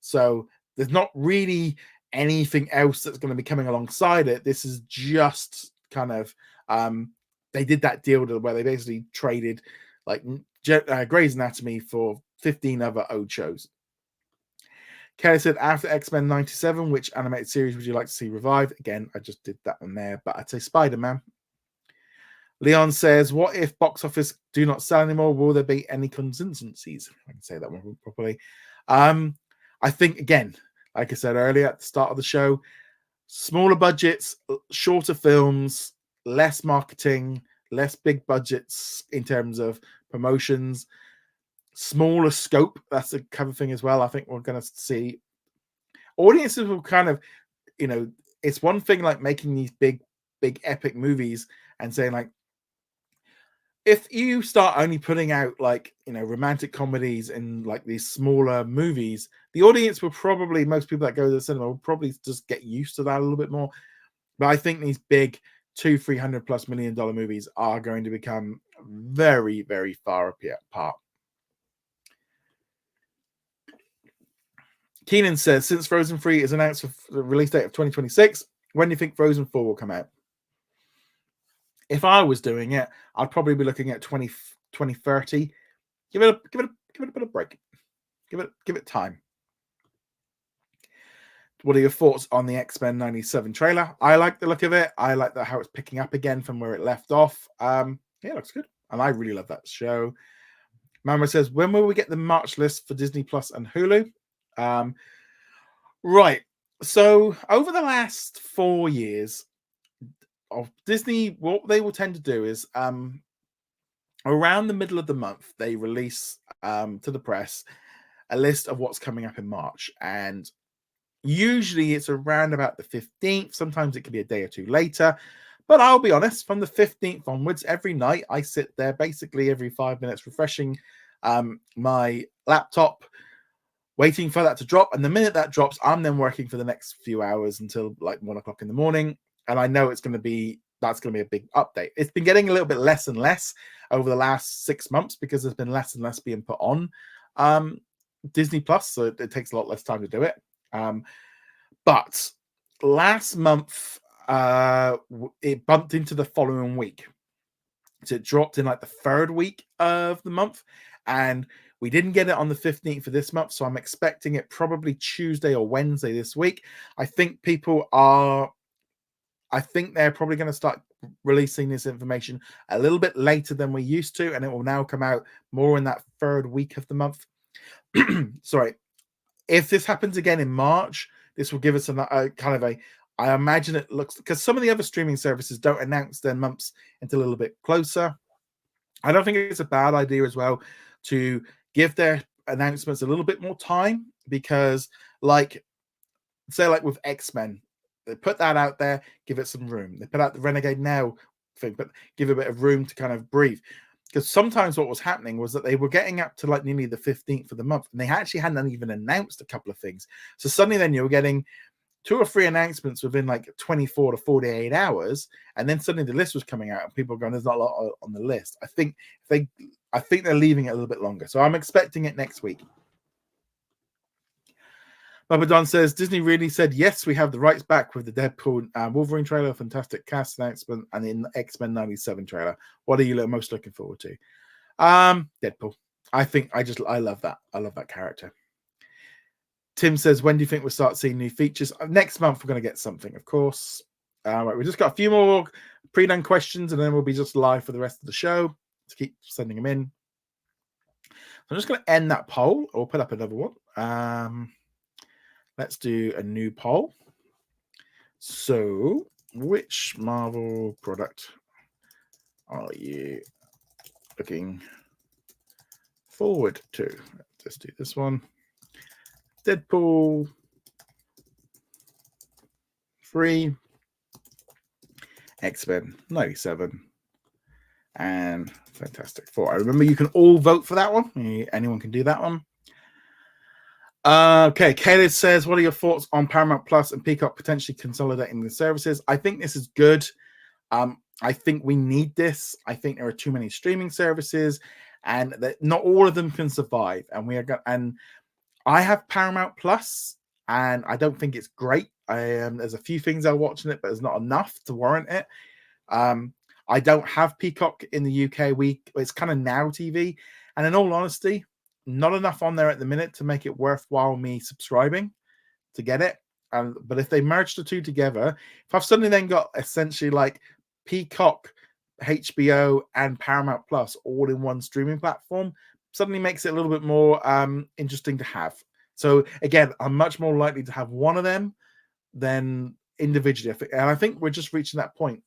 So there's not really anything else that's going to be coming alongside it. This is just kind of, they did that deal where they basically traded Grey's Anatomy for 15 other old shows. Kelly said, after X-Men 97, which animated series would you like to see revived? Again, I just did that one there, but I'd say Spider-Man. Leon says, what if box office do not sell anymore? Will there be any contingencies? I can say that one properly. I think, again, like I said earlier at the start of the show, smaller budgets, shorter films, less marketing, less big budgets in terms of promotions, smaller scope. That's a kind of thing as well. I think we're going to see audiences will kind of, it's one thing like making these big epic movies and saying like, if you start only putting out like, romantic comedies and like these smaller movies, the audience will probably, most people that go to the cinema will probably just get used to that a little bit more. But I think these big $200-300+ million movies are going to become very, very far apart. Keenan says, since Frozen 3 is announced for the release date of 2026, when do you think Frozen 4 will come out? If I was doing it, I'd probably be looking at 2030. Give it a bit of break. Give it time. What are your thoughts on the X-Men 97 trailer? I like the look of it. I like how it's picking up again from where it left off. Yeah, it looks good. And I really love that show. Mama says, when will we get the March list for Disney Plus and Hulu? Right. So over the last 4 years of Disney, what they will tend to do is around the middle of the month, they release to the press a list of what's coming up in March. And usually it's around about the 15th. Sometimes it can be a day or two later. But I'll be honest, from the 15th onwards, every night I sit there basically every 5 minutes refreshing my laptop, waiting for that to drop. And the minute that drops, I'm then working for the next few hours until like 1 o'clock in the morning. And I know that's going to be a big update. It's been getting a little bit less and less over the last 6 months because there's been less and less being put on Disney Plus. So it takes a lot less time to do it. But last month, it bumped into the following week. So it dropped in like the third week of the month. And we didn't get it on the 15th for this month. So I'm expecting it probably Tuesday or Wednesday this week. I think they're probably going to start releasing this information a little bit later than we used to. And it will now come out more in that third week of the month. Sorry. If this happens again in March, this will give us I imagine it looks, because some of the other streaming services don't announce their months until a little bit closer. I don't think it's a bad idea as well to give their announcements a little bit more time, because like, say like with X-Men, they put that out there, give it some room. They put out the Renegade Now thing, but give it a bit of room to kind of breathe. Because sometimes what was happening was that they were getting up to like nearly the 15th of the month, and they actually hadn't even announced a couple of things. So suddenly then you were getting 2 or 3 announcements within like 24 to 48 hours, and then suddenly the list was coming out, and people were going, "There's not a lot on the list." I think they're leaving it a little bit longer, so I'm expecting it next week. Baba Don says, Disney really said, yes, we have the rights back with the Deadpool Wolverine trailer, fantastic cast announcement, and the X-Men 97 trailer. What are you most looking forward to? Deadpool. I love that. I love that character. Tim says, when do you think we'll start seeing new features? Next month, we're going to get something, of course. Right, we just got a few more pre-done questions, and then we'll be just live for the rest of the show. To keep sending them in. So I'm just going to end that poll, or put up another one. Let's do a new poll. So, which Marvel product are you looking forward to? Let's do this one. Deadpool 3, X-Men 97, and Fantastic Four. I remember you can all vote for that one. Anyone can do that one. Okay, Caleb says, what are your thoughts on Paramount Plus and Peacock potentially consolidating the services? I think this is good. I think we need this. I think there are too many streaming services, and that not all of them can survive. And I have Paramount Plus, and I don't think it's great. There's a few things I watch in it, but there's not enough to warrant it. I don't have Peacock in the UK. It's kind of Now TV, and in all honesty, not enough on there at the minute to make it worthwhile me subscribing to get it. But if they merge the two together, if I've suddenly then got essentially like Peacock, HBO, and Paramount Plus all in one streaming platform, suddenly makes it a little bit more interesting to have. So again, I'm much more likely to have one of them than individually. And I think we're just reaching that point.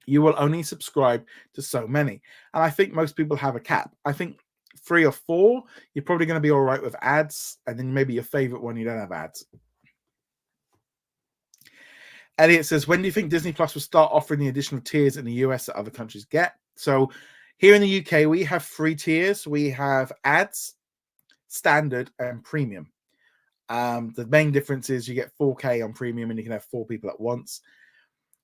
You will only subscribe to so many. And I think most people have a cap. I think 3 or 4, you're probably going to be all right with ads. And then maybe your favorite one, you don't have ads. Elliot says, when do you think Disney Plus will start offering the additional tiers in the US that other countries get? So here in the UK, we have 3 tiers. We have ads, standard, and premium. The main difference is you get 4K on premium and you can have 4 people at once.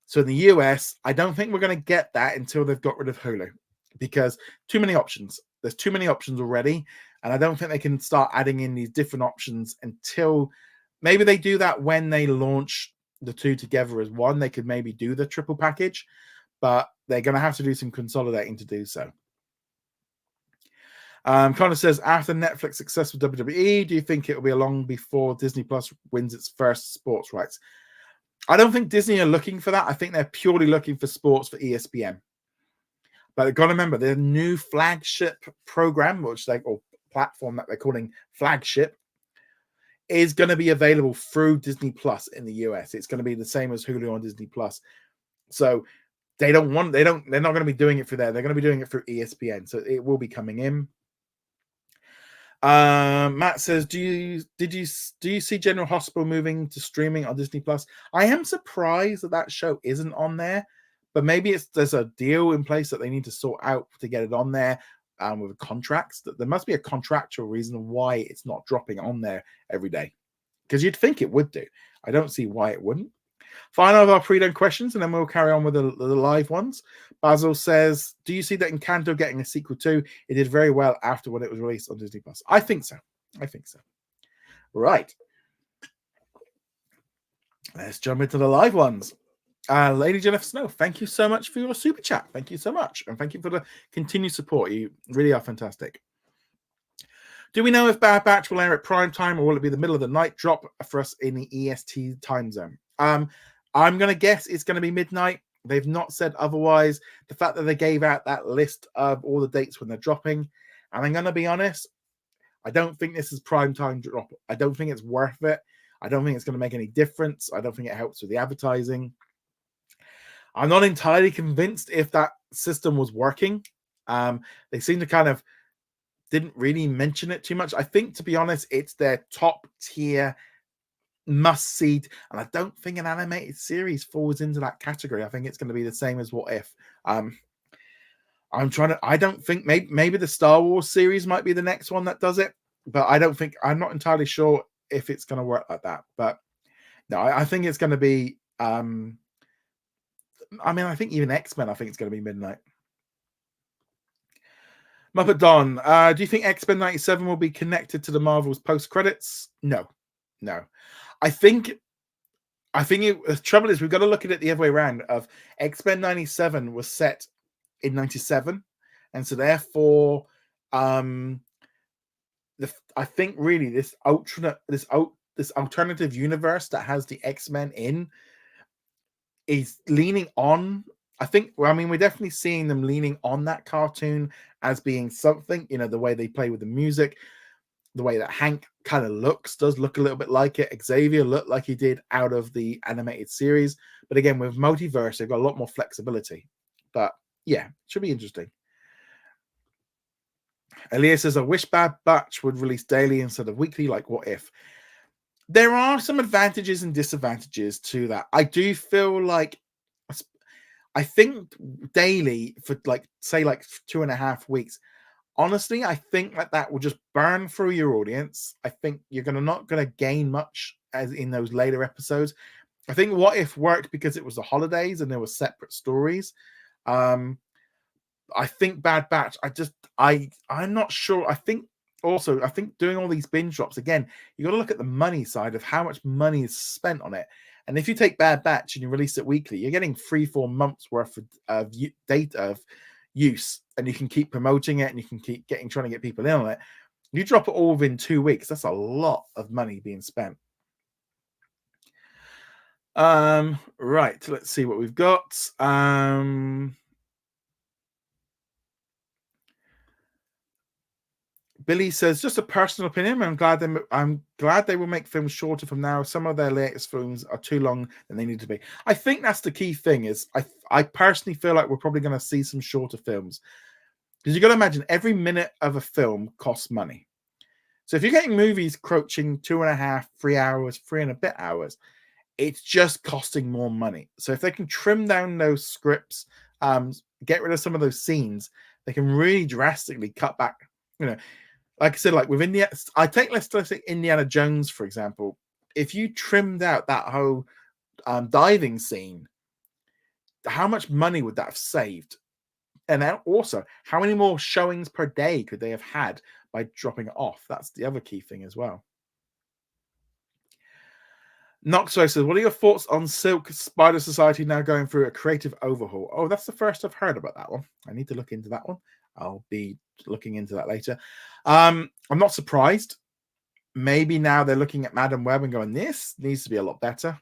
So in the US, I don't think we're going to get that until they've got rid of Hulu, because too many options. There's too many options already. And I don't think they can start adding in these different options until maybe they do that when they launch the two together as one. They could maybe do the triple package, but they're going to have to do some consolidating to do so. Connor says, after Netflix success with WWE, do you think it will be long before Disney Plus wins its first sports rights? I don't think Disney are looking for that. I think they're purely looking for sports for ESPN. But you've got to remember, their new flagship program, or platform that they're calling flagship, is going to be available through Disney Plus in the US. It's going to be the same as Hulu on Disney Plus. So they're not going to be doing it for there. They're going to be doing it through ESPN. So it will be coming in. Matt says, do you see General Hospital moving to streaming on Disney Plus? I am surprised that show isn't on there, but maybe there's a deal in place that they need to sort out to get it on there with contracts. There must be a contractual reason why it's not dropping on there every day, because you'd think it would do. I don't see why it wouldn't. Final of our pre-done questions, and then we'll carry on with the live ones. Basil says, do you see that Encanto getting a sequel too? It did very well after when it was released on Disney Plus. I think so. Right. Let's jump into the live ones. Lady Jennifer Snow, thank you so much for your super chat. Thank you so much. And thank you for the continued support. You really are fantastic. Do we know if Bad Batch will air at prime time, or will it be the middle of the night drop for us in the EST time zone? I'm going to guess it's going to be midnight. They've not said otherwise. The fact that they gave out that list of all the dates when they're dropping, and I'm going to be honest, I don't think this is prime time drop. I don't think it's worth it. I don't think it's going to make any difference. I don't think it helps with the advertising. I'm not entirely convinced if that system was working. They seem to kind of didn't really mention it too much. I think, to be honest, it's their top tier must-see, and I don't think an animated series falls into that category. I think it's going to be the same as What If. I don't think, maybe the Star Wars series might be the next one that does it, but I'm not entirely sure if it's going to work like that. But no, I think it's going to be, I think even X-Men, I think it's going to be midnight. Muppet Don, do you think X-Men 97 will be connected to the Marvel's post-credits? No. I think the trouble is we've got to look at it the other way around. Of X-Men 97 was set in 97, and so therefore, I think really this alternative universe that has the X-Men in is leaning on. We're definitely seeing them leaning on that cartoon as being something. The way they play with the music. The way that Hank kind of does look a little bit like it. Xavier looked like he did out of the animated series. But again, with multiverse, they've got a lot more flexibility. But yeah, it should be interesting. Elias says, I wish Bad Batch would release daily instead of weekly, like What If. There are some advantages and disadvantages to that. I do feel like, I think daily for 2.5 weeks, honestly, I think that will just burn through your audience. I think you're not going to gain much as in those later episodes. I think What If worked because it was the holidays and there were separate stories. I think Bad Batch, I'm not sure. I think doing all these binge drops, again, you got to look at the money side of how much money is spent on it. And if you take Bad Batch and you release it weekly, you're getting 3-4 months worth of data of use, and you can keep promoting it and you can keep trying to get people in on it. You drop it all within 2 weeks. That's a lot of money being spent. Right. Let's see what we've got. Billy says, just a personal opinion. I'm glad they will make films shorter from now. Some of their latest films are too long than they need to be. I think that's the key thing. Is I personally feel like we're probably going to see some shorter films, because you got to imagine every minute of a film costs money. So if you're getting movies crouching 2.5, 3 hours, 3 and a bit hours, it's just costing more money. So if they can trim down those scripts, get rid of some of those scenes, they can really drastically cut back. Like I said, like with let's take Indiana Jones, for example. If you trimmed out that whole diving scene, how much money would that have saved? And then also, how many more showings per day could they have had by dropping it off? That's the other key thing as well. Noxo says, what are your thoughts on Silk Spider Society now going through a creative overhaul? Oh, that's the first I've heard about that one. I need to look into that one. I'll be looking into that later. I'm not surprised. Maybe now they're looking at Madam Web and going, this needs to be a lot better.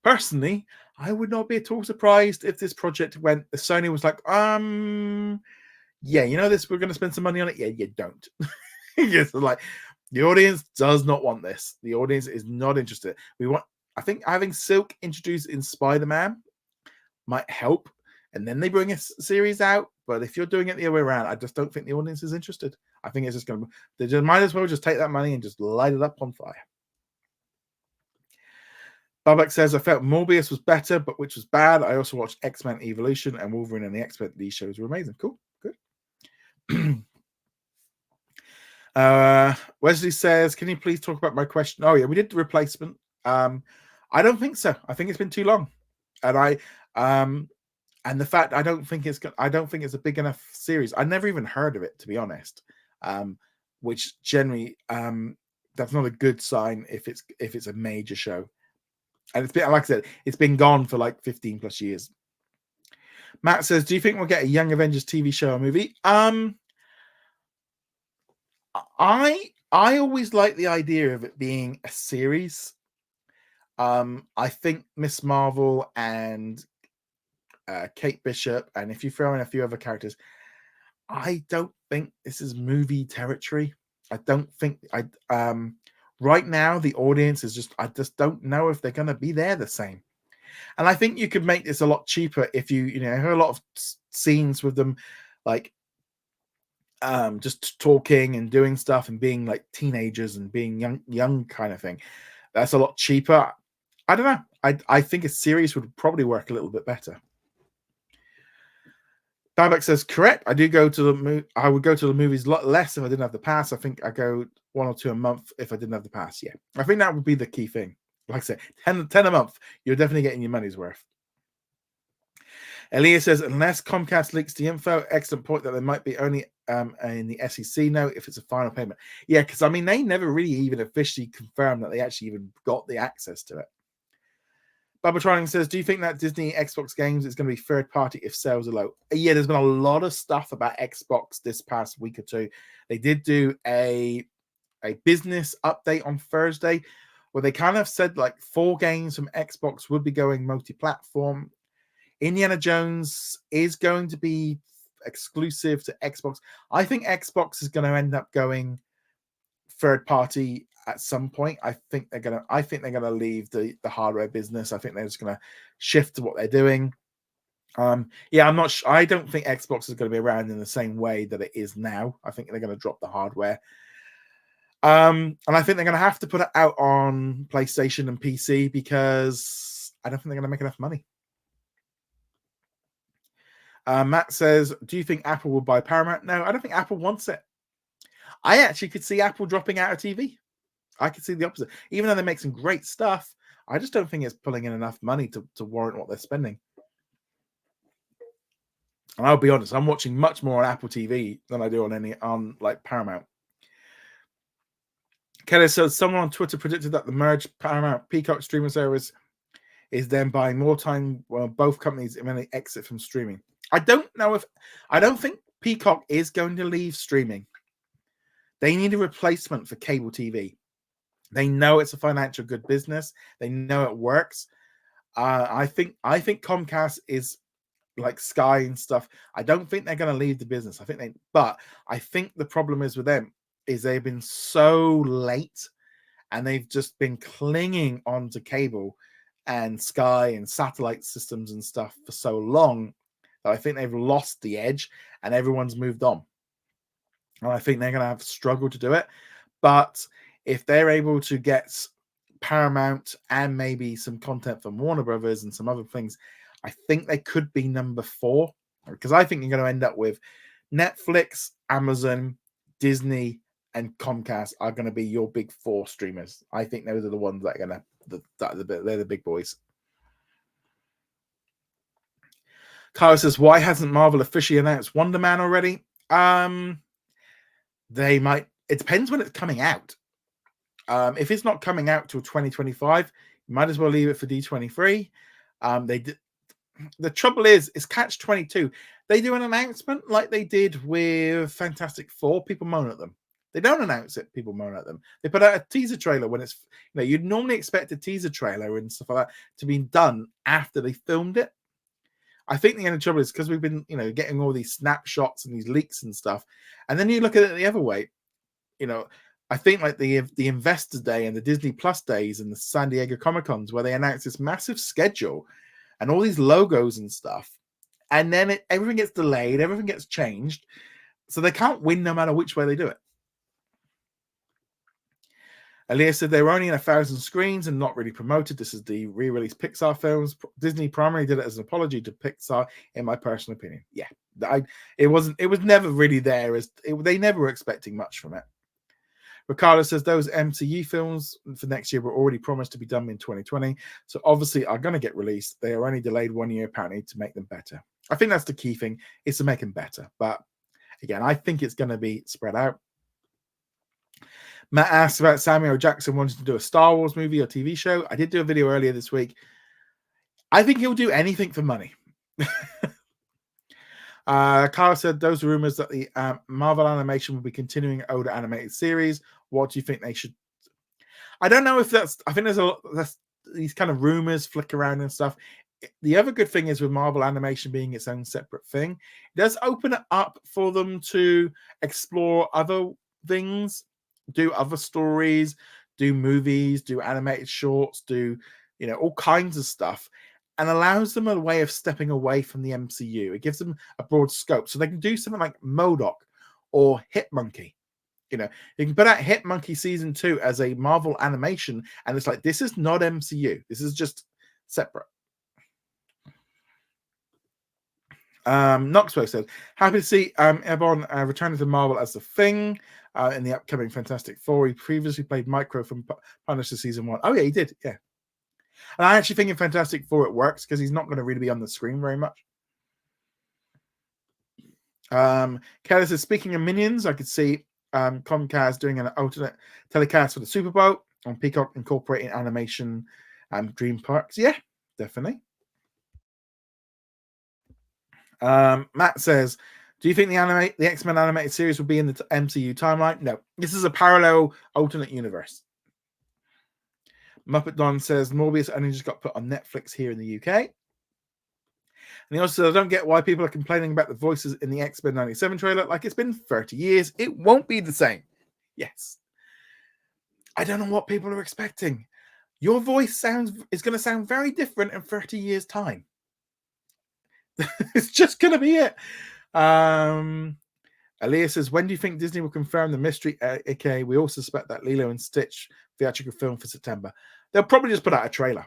Personally, I would not be at all surprised if this project went, Sony was like, yeah, you know this, we're going to spend some money on it. Yeah, you don't. Yes, like, the audience does not want this. The audience is not interested. I think having Silk introduced in Spider-Man might help, and then they bring a series out. But if you're doing it the other way around, I just don't think the audience is interested. I think it's just going to, they just might as well just take that money and just light it up on fire. Babak says, I felt Morbius was better, but which was bad. I also watched X-Men Evolution and Wolverine and the X-Men. These shows were amazing. Cool. Good. Wesley says, can you please talk about my question? Oh yeah, we did the replacement. I don't think so. I think it's been too long. And the fact I don't think it's a big enough series. I never even heard of it, to be honest. Which generally that's not a good sign if it's a major show. And it's been, like I said, it's been gone for like 15 plus years. Matt says, do you think we'll get a Young Avengers TV show or movie? I always like the idea of it being a series. I think Miss Marvel and Kate Bishop, and if you throw in a few other characters, I don't think this is movie territory. I don't think right now the audience is I just don't know if they're going to be there the same. And I think you could make this a lot cheaper if you hear a lot of scenes with them, like just talking and doing stuff and being like teenagers and being young kind of thing. That's a lot cheaper. I don't know. I think a series would probably work a little bit better. Babak says, correct. I would go to the movies a lot less if I didn't have the pass. I think I go 1 or 2 a month if I didn't have the pass. Yeah, I think that would be the key thing. Like I said, 10 a month, you're definitely getting your money's worth. Elias says, unless Comcast leaks the info, excellent point that there might be only in the SEC note if it's a final payment. Yeah, because I mean, they never really even officially confirmed that they actually even got the access to it. Babatronic says, do you think that Disney Xbox games is going to be third party if sales are low? Yeah, there's been a lot of stuff about Xbox this past week or two. They did do a business update on Thursday where they kind of said like 4 games from Xbox would be going multi-platform. Indiana Jones is going to be exclusive to Xbox. I think Xbox is going to end up going third party at some point. I think they're gonna leave the hardware business. I think they're just gonna shift to what they're doing. Yeah, I'm not I don't think Xbox is going to be around in the same way that it is now. I think they're going to drop the hardware. And I think they're going to have to put it out on PlayStation and PC because I don't think they're going to make enough money. Matt says, do you think Apple will buy Paramount? No, I don't think Apple wants it. I actually could see Apple dropping out of TV. I could see the opposite. Even though they make some great stuff, I just don't think it's pulling in enough money to warrant what they're spending. And I'll be honest, I'm watching much more on Apple TV than I do on like Paramount. Kelly says, someone on Twitter predicted that the merged Paramount Peacock streaming service is then buying more time while both companies when they exit from streaming. I don't think Peacock is going to leave streaming. They need a replacement for cable TV. They know it's a financial good business. They know it works. I think Comcast is like Sky and stuff. I don't think they're going to leave the business. But I think the problem is with them is they've been so late, and they've just been clinging onto cable and Sky and satellite systems and stuff for so long that I think they've lost the edge, and everyone's moved on. And I think they're going to have struggled to do it. But if they're able to get Paramount and maybe some content from Warner Brothers and some other things, I think they could be number 4, because I think you're going to end up with Netflix, Amazon, Disney, and Comcast are going to be your big 4 streamers. I think those are the ones that are going to, they're the big boys. Kyle says, why hasn't Marvel officially announced Wonder Man already? They might. It depends when it's coming out. If it's not coming out till 2025, you might as well leave it for D23. The trouble is catch-22. They do an announcement like they did with Fantastic Four. People moan at them. They don't announce it. People moan at them. They put out a teaser trailer when it's, you'd normally expect a teaser trailer and stuff like that to be done after they filmed it. I think the only trouble is because we've been, getting all these snapshots and these leaks and stuff, and then you look at it the other way. I think like the Investors Day and the Disney Plus days and the San Diego Comic Cons, where they announce this massive schedule and all these logos and stuff, and then everything gets delayed, everything gets changed, so they can't win no matter which way they do it. Aaliyah said they were only in 1,000 screens and not really promoted. This is the re-released Pixar films. Disney primarily did it as an apology to Pixar, in my personal opinion. Yeah, it was never really there. They never were expecting much from it. Ricardo says those MCU films for next year were already promised to be done in 2020, so obviously are going to get released. They are only delayed 1 year apparently to make them better. I think that's the key thing, is to make them better. But again, I think it's going to be spread out. Matt asked about Samuel Jackson wanting to do a Star Wars movie or TV show. I did do a video earlier this week. I think he'll do anything for money. Carl said those rumors that the Marvel animation will be continuing older animated series. What do you think they should? I don't know if that's. I think there's these kind of rumors flick around and stuff. The other good thing is with Marvel animation being its own separate thing, it does open it up for them to explore other things, do other stories, do movies, do animated shorts, do all kinds of stuff, and allows them a way of stepping away from the MCU. It gives them a broad scope, so they can do something like MODOK or Hitmonkey. You can put out Hitmonkey season 2 as a Marvel animation, and it's like, this is not MCU. This is just separate. Knoxwell said, happy to see Ebon returning to Marvel as the Thing in the upcoming Fantastic Four. He previously played Micro from Punisher season 1. Oh yeah, he did. Yeah. And I actually think in Fantastic Four it works because he's not going to really be on the screen very much. Kelly says, speaking of Minions, I could see Comcast doing an alternate telecast for the Super Bowl on Peacock, incorporating animation and Dream Parks. Yeah, definitely. Matt says, do you think the X-Men animated series will be in the MCU timeline? No, this is a parallel alternate universe. Muppet Don says Morbius only just got put on Netflix here in the UK. And he also says, I don't get why people are complaining about the voices in the X-Men 97 trailer. Like, it's been 30 years. It won't be the same. Yes. I don't know what people are expecting. Your voice is going to sound very different in 30 years' time. It's just going to be it. Aaliyah says, when do you think Disney will confirm the mystery? AKA, we all suspect that Lilo and Stitch theatrical film for September. They'll probably just put out a trailer.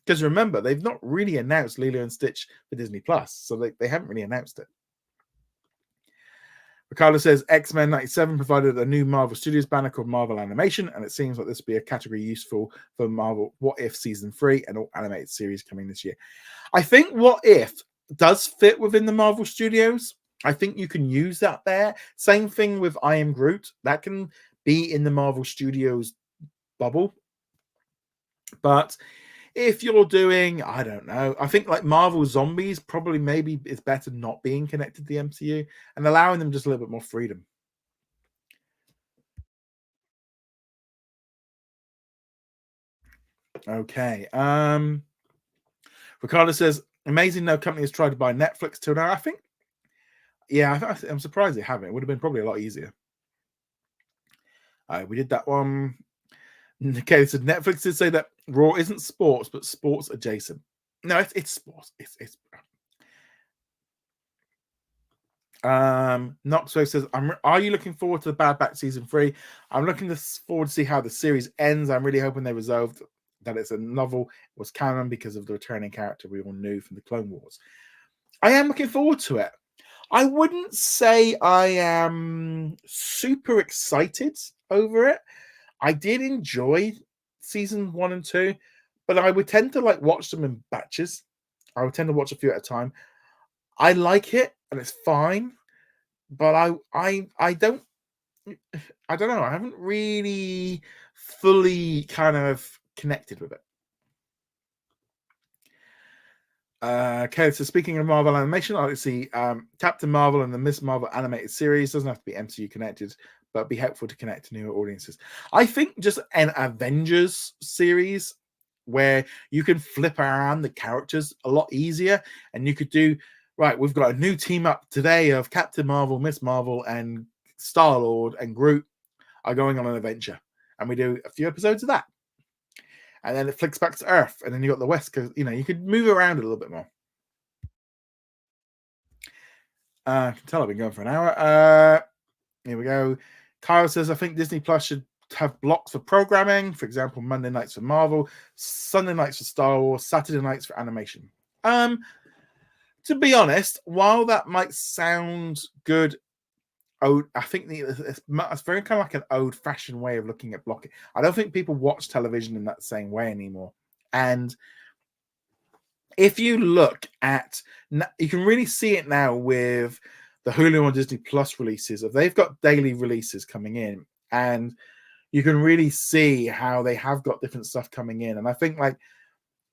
Because remember, they've not really announced Lilo and Stitch for Disney Plus, so they haven't really announced it. Ricardo says X-Men 97 provided a new Marvel Studios banner called Marvel Animation, and it seems like this will be a category useful for Marvel What If Season 3 and all animated series coming this year. I think What If does fit within the Marvel Studios. I think you can use that there. Same thing with I Am Groot. That can be in the Marvel Studios bubble. But if you're doing, I don't know, I think like Marvel Zombies probably maybe is better not being connected to the MCU and allowing them just a little bit more freedom. Okay. Ricardo says, amazing no company has tried to buy Netflix till now. I think, yeah, I'm surprised they haven't. It would have been probably a lot easier. We did that one. Okay, so Netflix did say that Raw isn't sports, but sports adjacent. No, it's sports. It's Knoxwell says, are you looking forward to the Bad Batch season 3? I'm looking forward to see how the series ends. I'm really hoping they resolved that it's a novel, was canon because of the returning character we all knew from the Clone Wars. I am looking forward to it. I wouldn't say I am super excited over it. I did enjoy season 1 and 2, but I would tend to like watch them in batches. I would tend to watch a few at a time. I like it and it's fine, but I don't know. I haven't really fully kind of connected with it. Okay, so speaking of Marvel animation, I see Captain Marvel and the Miss Marvel animated series doesn't have to be MCU connected, but be helpful to connect to newer audiences. I think just an Avengers series where you can flip around the characters a lot easier, and you could do right. We've got a new team up today of Captain Marvel, Miss Marvel, and Star-Lord and Groot are going on an adventure, and we do a few episodes of that. And then it flicks back to Earth, and then you got the West Coast. You know, you could move around a little bit more. I can tell I've been going for an hour. Here we go. Kyle says, I think Disney Plus should have blocks for programming. For example, Monday nights for Marvel, Sunday nights for Star Wars, Saturday nights for animation. To be honest, while that might sound good, I think it's very kind of like an old-fashioned way of looking at blocking. I don't think people watch television in that same way anymore. And if you look at, you can really see it now with the Hulu and Disney Plus releases. If they've got daily releases coming in, and you can really see how they have got different stuff coming in. And I think like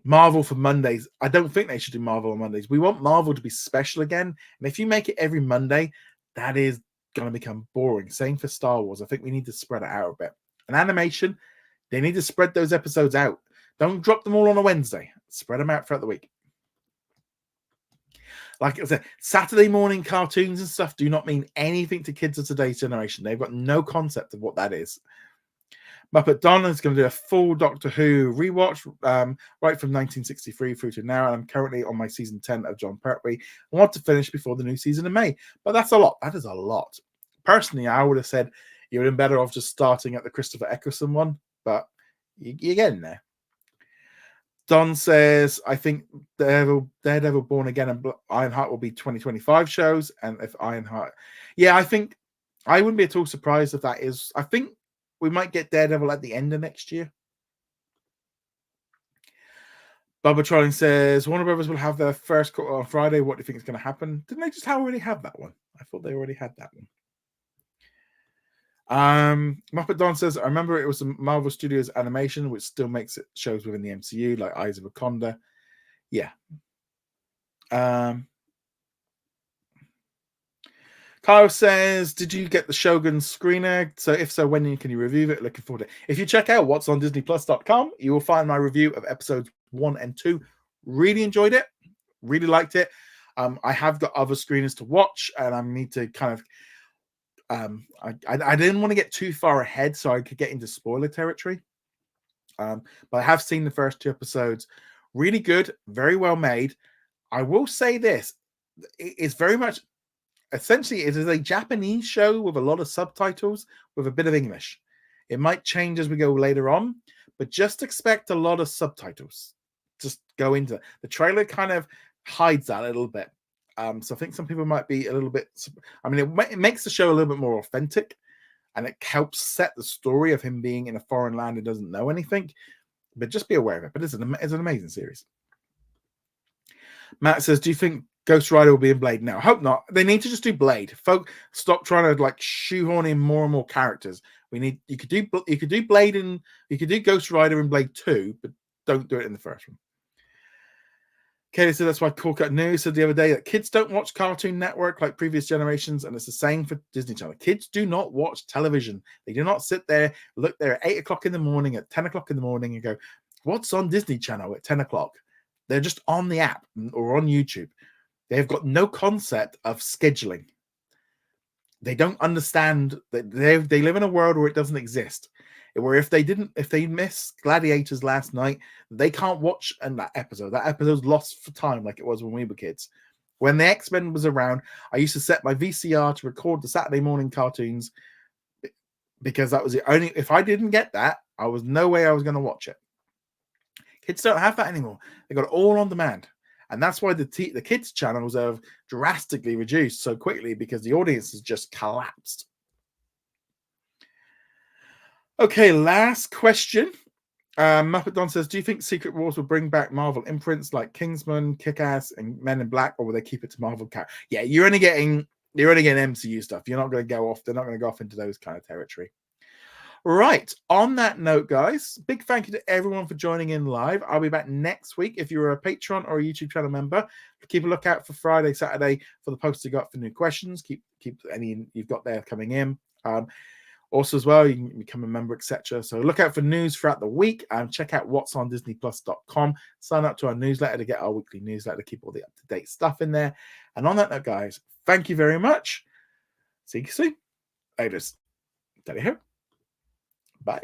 Marvel for Mondays, I don't think they should do Marvel on Mondays. We want Marvel to be special again. And if you make it every Monday, that is going to become boring. Same for Star Wars. I think we need to spread it out a bit. And animation, they need to spread those episodes out. Don't drop them all on a Wednesday. Spread them out throughout the week. Like I said, Saturday morning cartoons and stuff do not mean anything to kids of today's generation. They've got no concept of what that is. Muppet Donna is going to do a full Doctor Who rewatch right from 1963 through to now. I'm currently on my season 10 of John Pertwee. I want to finish before the new season in May. But that's a lot. That is a lot. Personally, I would have said you would have been better off just starting at the Christopher Eccleston one. But you're getting there. Don says, I think Daredevil Born Again and Ironheart will be 2025 shows. And if Ironheart... Yeah, I think I wouldn't be at all surprised if that is... I think we might get Daredevil at the end of next year. Bubba Trolling says, Warner Brothers will have their first quarter on Friday. What do you think is going to happen? Didn't they just already have that one? I thought they already had that one. Muppet Don says, I remember it was the Marvel Studios animation, which still makes it shows within the MCU, like Eyes of Wakanda. Yeah. Kyle says, did you get the Shogun screener? So if so, when can you review it? Looking forward to it. If you check out what's on disneyplus.com, you will find my review of episodes 1 and 2. Really enjoyed it. Really liked it. I have got other screeners to watch, and I need to kind of I didn't want to get too far ahead so I could get into spoiler territory. But I have seen the first 2 episodes. Really good, very well made. I will say this, it's very much, essentially, it is a Japanese show with a lot of subtitles with a bit of English. It might change as we go later on, but just expect a lot of subtitles. Just go into it. The trailer kind of hides that a little bit. So I think some people might be a little bit... I mean, it makes the show a little bit more authentic, and it helps set the story of him being in a foreign land and doesn't know anything. But just be aware of it. But it's an amazing series. Matt says, do you think Ghost Rider will be in Blade? No, I hope not. They need to just do Blade. Folk, stop trying to like shoehorn in more and more characters. You could do Blade and you could do Ghost Rider in Blade 2, but don't do it in the first one. Katie said that's why Corcut News said the other day that kids don't watch Cartoon Network like previous generations, and it's the same for Disney Channel. Kids do not watch television. They do not sit there, look there at 8 o'clock in the morning, at 10 o'clock in the morning, and go, What's on Disney Channel at 10 o'clock? They're just on the app or on YouTube. They've got no concept of scheduling. They don't understand that they live in a world where it doesn't exist. Where if they miss Gladiators last night, they can't watch that episode. That episode's lost for time, like it was when we were kids. When the X-Men was around, I used to set my VCR to record the Saturday morning cartoons because that was the only. If I didn't get that, I was no way I was going to watch it. Kids don't have that anymore. They got it all on demand. And that's why the kids' channels have drastically reduced so quickly, because the audience has just collapsed. Okay, last question. Muppet Don says, do you think Secret Wars will bring back Marvel imprints like Kingsman, Kick-Ass, and Men in Black, or will they keep it to Marvel characters? Yeah, you're only getting MCU stuff. You're not going to go off. They're not going to go off into those kind of territory. Right. On that note, guys, big thank you to everyone for joining in live. I'll be back next week. If you're a Patreon or a YouTube channel member, keep a lookout for Friday, Saturday for the posts you got for new questions. Keep any you've got there coming in. Also, as well, you can become a member, etc. So look out for news throughout the week. Check out whatsondisneyplus.com. Sign up to our newsletter to get our weekly newsletter, keep all the up-to-date stuff in there. And on that note, guys, thank you very much. See you soon. Later. Tell you here. Bye.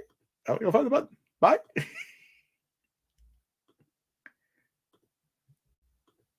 Oh, you'll find the button. Bye.